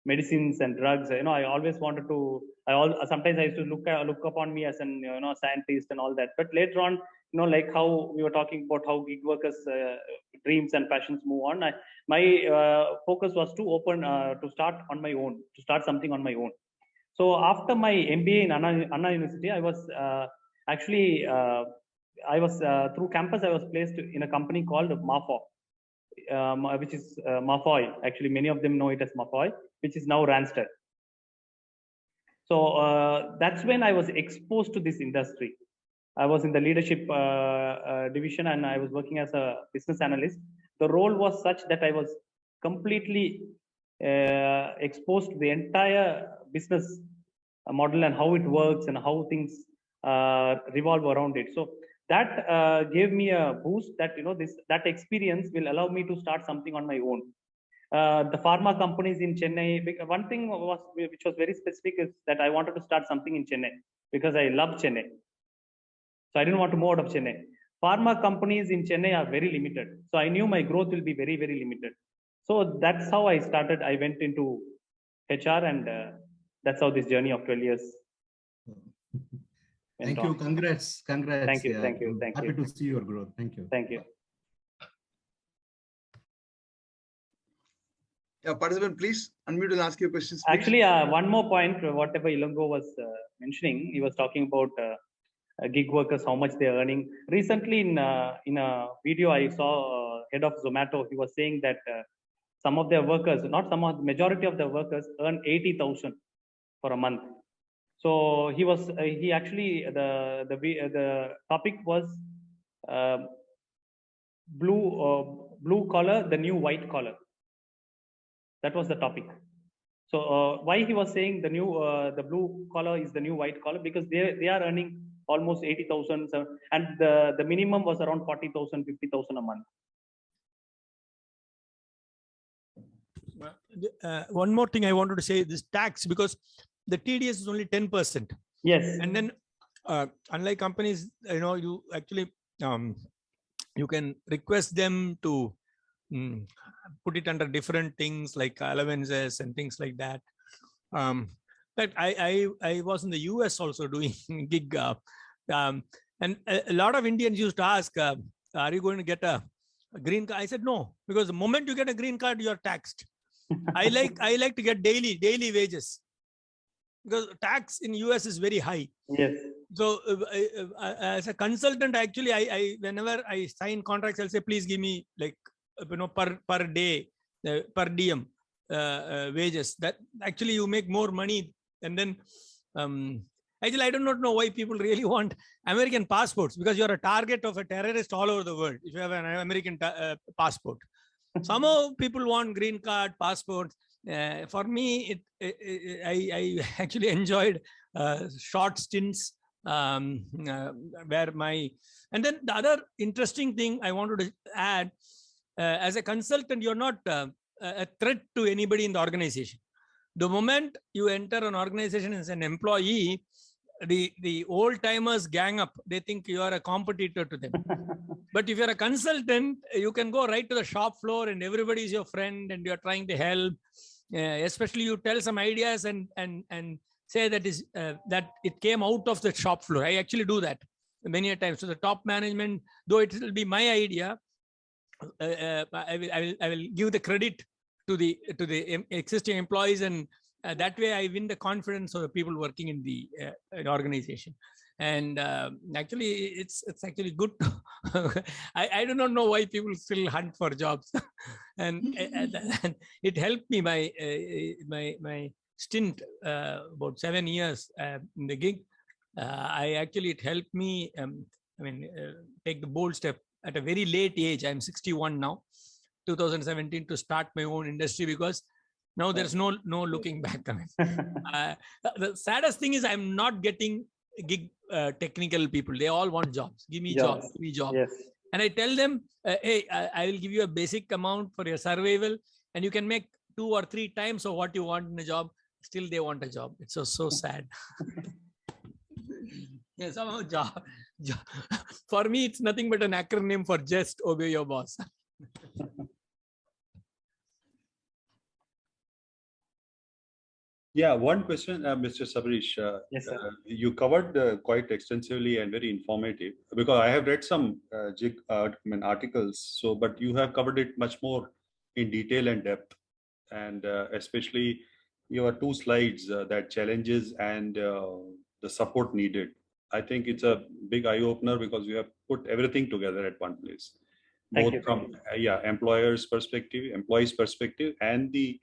medicines and drugs. I always wanted to. Sometimes I used to look upon me as an scientist and all that. But later on, like how we were talking about how gig workers' dreams and passions move on. My focus was to start on my own, to start something on my own. So after my MBA in Anna University, I was through campus. I was placed in a company called MAFO, which is Mafoy. Actually, many of them know it as Mafoy, which is now Randstad. So that's when I was exposed to this industry. I was in the leadership division, and I was working as a business analyst. The role was such that I was completely exposed to the entire business model and how it works and how things revolve around it. So that gave me a boost that that experience will allow me to start something on my own. The pharma companies in Chennai, one thing which was very specific is that I wanted to start something in Chennai because I love Chennai. So I didn't want to move out of Chennai. Pharma companies in Chennai are very limited. So I knew my growth will be very, very limited. So that's how I started. I went into HR, and that's how this journey of 12 years. Thank you. Congrats. Thank you. Yeah. Thank you. Happy to see your growth. Thank you. Thank you. Yeah, participant, please unmute and ask your questions. Please. Actually, one more point, whatever Ilongo was mentioning, he was talking about gig workers, how much they're earning. Recently, in a video I saw, head of Zomato, he was saying that some of their workers, not some of the majority of the workers, earn 80,000 for a month. So he actually the topic was blue collar, the new white collar. That was the topic. So why he was saying the blue collar is the new white collar, because they are earning almost 80,000, and the minimum was around 40,000, 50,000 a month. One more thing I wanted to say, this tax, because the TDS is only 10%. Yes. And then unlike companies, you actually you can request them to put it under different things like allowances and things like that. But I was in the US also doing gig, and a lot of Indians used to ask, are you going to get a green card? I said no, because the moment you get a green card, you're taxed. I like to get daily wages, because tax in US is very high. Yes. So as a consultant, actually, I whenever I sign contracts, I'll say, please give me like per day, per diem wages. That actually you make more money. And then Actually, I do not know why people really want American passports, because you're a target of a terrorist all over the world if you have an American passport. Somehow people want green card, passports. For me, I actually enjoyed short stints where and then the other interesting thing I wanted to add, as a consultant, you're not a threat to anybody in the organization. The moment you enter an organization as an employee, the old timers gang up. They think you are a competitor to them. But if you're a consultant, you can go right to the shop floor and everybody is your friend and you're trying to help. Especially you tell some ideas and say that it came out of the shop floor. I actually do that many a times. So the top management, though it will be my idea, I will give the credit to the existing employees, and that way I win the confidence of the people working in the organization. And actually, it's actually good. I do not know why people still hunt for jobs, and it helped me. My stint about 7 years in the gig. It helped me. Take the bold step at a very late age. I'm 61 now, 2017, to start my own industry, because now there's no looking back. The saddest thing is I'm not getting gig technical people. They all want jobs. Give me jobs. Give me jobs. Yes. And I tell them, hey, I will give you a basic amount for your survival, and you can make 2 or 3 times of what you want in a job. Still, they want a job. It's so sad. Yeah, somehow job. For me, it's nothing but an acronym for just obey your boss. Yeah, one question, Mr. Sabareesh. Yes, sir. You covered quite extensively and very informative, because I have read some articles. But you have covered it much more in detail and depth, and especially your 2 slides, that challenges and the support needed. I think it's a big eye opener, because you have put everything together at one place, both from employers' perspective, employees' perspective, and the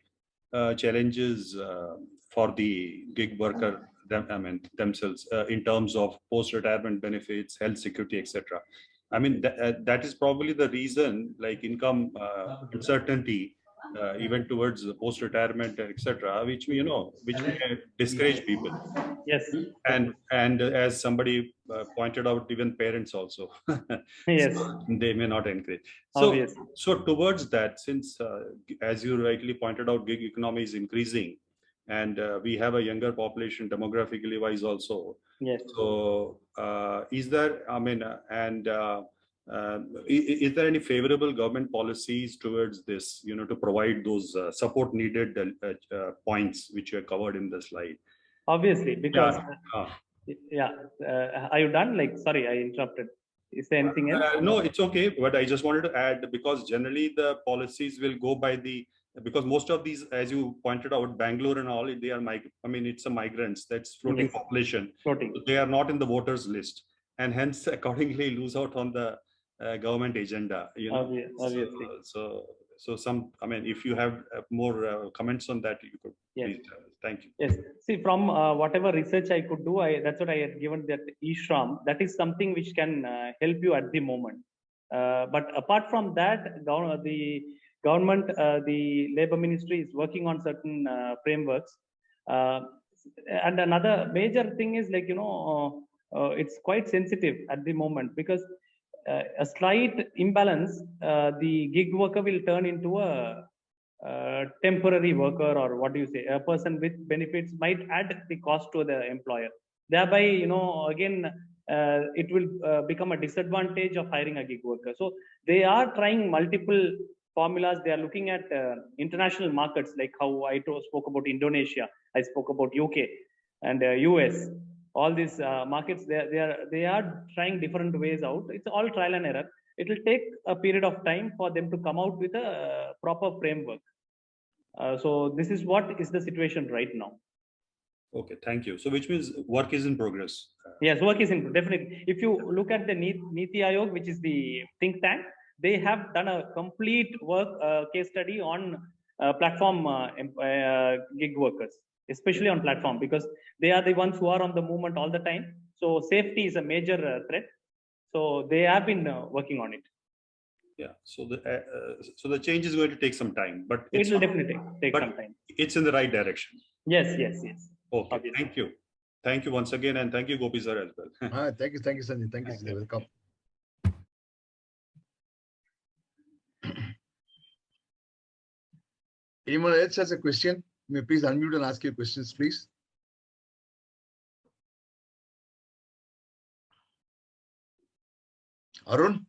challenges for the gig worker themselves in terms of post-retirement benefits, health security, etc. I mean, that is probably the reason, like income uncertainty, even towards the post-retirement, etc., which may discourage people. Yes. And as somebody pointed out, even parents also. Yes. So they may not encourage. Obviously. So towards that, since as you rightly pointed out, gig economy is increasing, and we have a younger population demographically wise also. Yes. So is there, is there any favorable government policies towards this, to provide those support needed points which you have covered in the slide? Obviously, because are you done? Sorry, I interrupted. Is there anything else? No, it's okay. But I just wanted to add, because generally the policies will go by because most of these, as you pointed out, Bangalore and all, they are it's a migrants, that's floating population. Floating. So they are not in the voters list, and hence accordingly lose out on the government agenda. Obviously. So some, if you have more comments on that, you could. Yes. Please, thank you. Yes. See, from whatever research I could do, that's what I had given, that e-shram. That is something which can help you at the moment. But apart from that, the government, the labor ministry is working on certain frameworks. And another major thing is it's quite sensitive at the moment, because a slight imbalance, the gig worker will turn into a temporary worker, or what do you say, a person with benefits might add the cost to the employer. Thereby, again, it will become a disadvantage of hiring a gig worker. So they are trying multiple formulas. They are looking at international markets, like how I spoke about Indonesia, I spoke about UK and US. All these markets, they are trying different ways out. It's all trial and error. It will take a period of time for them to come out with a proper framework. So this is what is the situation right now. Okay, thank you. So which means work is in progress. Yes, work is in definitely. If you look at the Niti Aayog, which is the think tank, they have done a complete work case study on platform gig workers. especially on platform, because they are the ones who are on the movement all the time. So safety is a major threat. So they have been working on it. Yeah. So the change is going to take some time, but It will definitely take some time. It's in the right direction. Yes. Okay. Obviously. Thank you. Thank you once again, and thank you, Gopi sir, as well. Thank you, Sanjay. Thank you, Sanjay. Welcome. Anyone else has a question? May please unmute and ask your questions, please. Arun?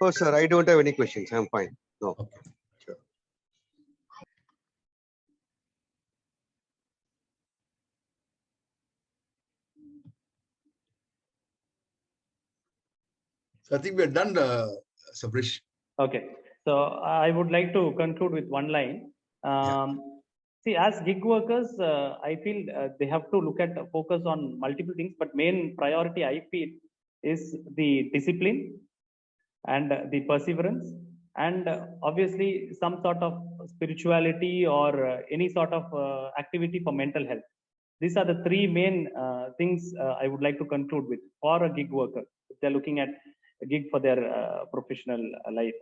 Oh, sir, I don't have any questions. I'm fine. No. Okay, sure. So I think we are done, Sabareesh. Okay. So I would like to conclude with one line. See, as gig workers, I feel they have to look at focus on multiple things, but main priority I feel is the discipline and the perseverance, and obviously some sort of spirituality or any sort of activity for mental health. These are the three main things I would like to conclude with for a gig worker if they're looking at a gig for their professional life.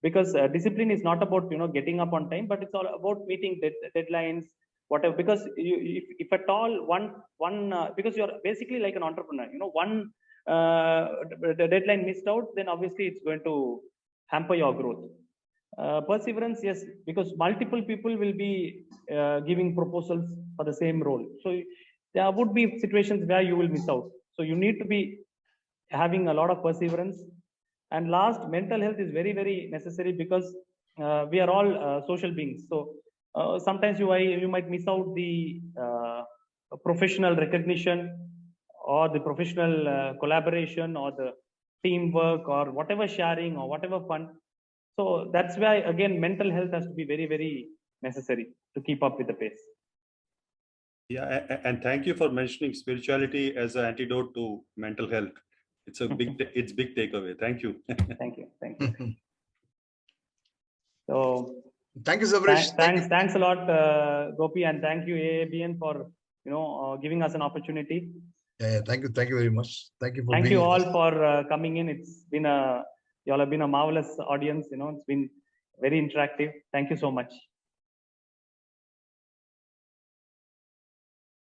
Because discipline is not about getting up on time, but it's all about meeting deadlines, whatever. Because if at all one because you're basically like an entrepreneur, one the deadline missed out, then obviously it's going to hamper your growth. Perseverance, yes, because multiple people will be giving proposals for the same role. So there would be situations where you will miss out. So you need to be having a lot of perseverance. And last, mental health is very, very necessary, because we are all social beings. So sometimes you might miss out the professional recognition or the professional collaboration or the teamwork or whatever sharing or whatever fun. So that's why, again, mental health has to be very, very necessary to keep up with the pace. Yeah, and thank you for mentioning spirituality as an antidote to mental health. It's a big takeaway. Thank you. Thank you. So thank you, Sabareesh. Thanks a lot, Gopi, and thank you, AABN, for giving us an opportunity. Yeah, thank you very much. Thank you for thank being you with all us. for coming in. It's been you all have been a marvelous audience. It's been very interactive. Thank you so much.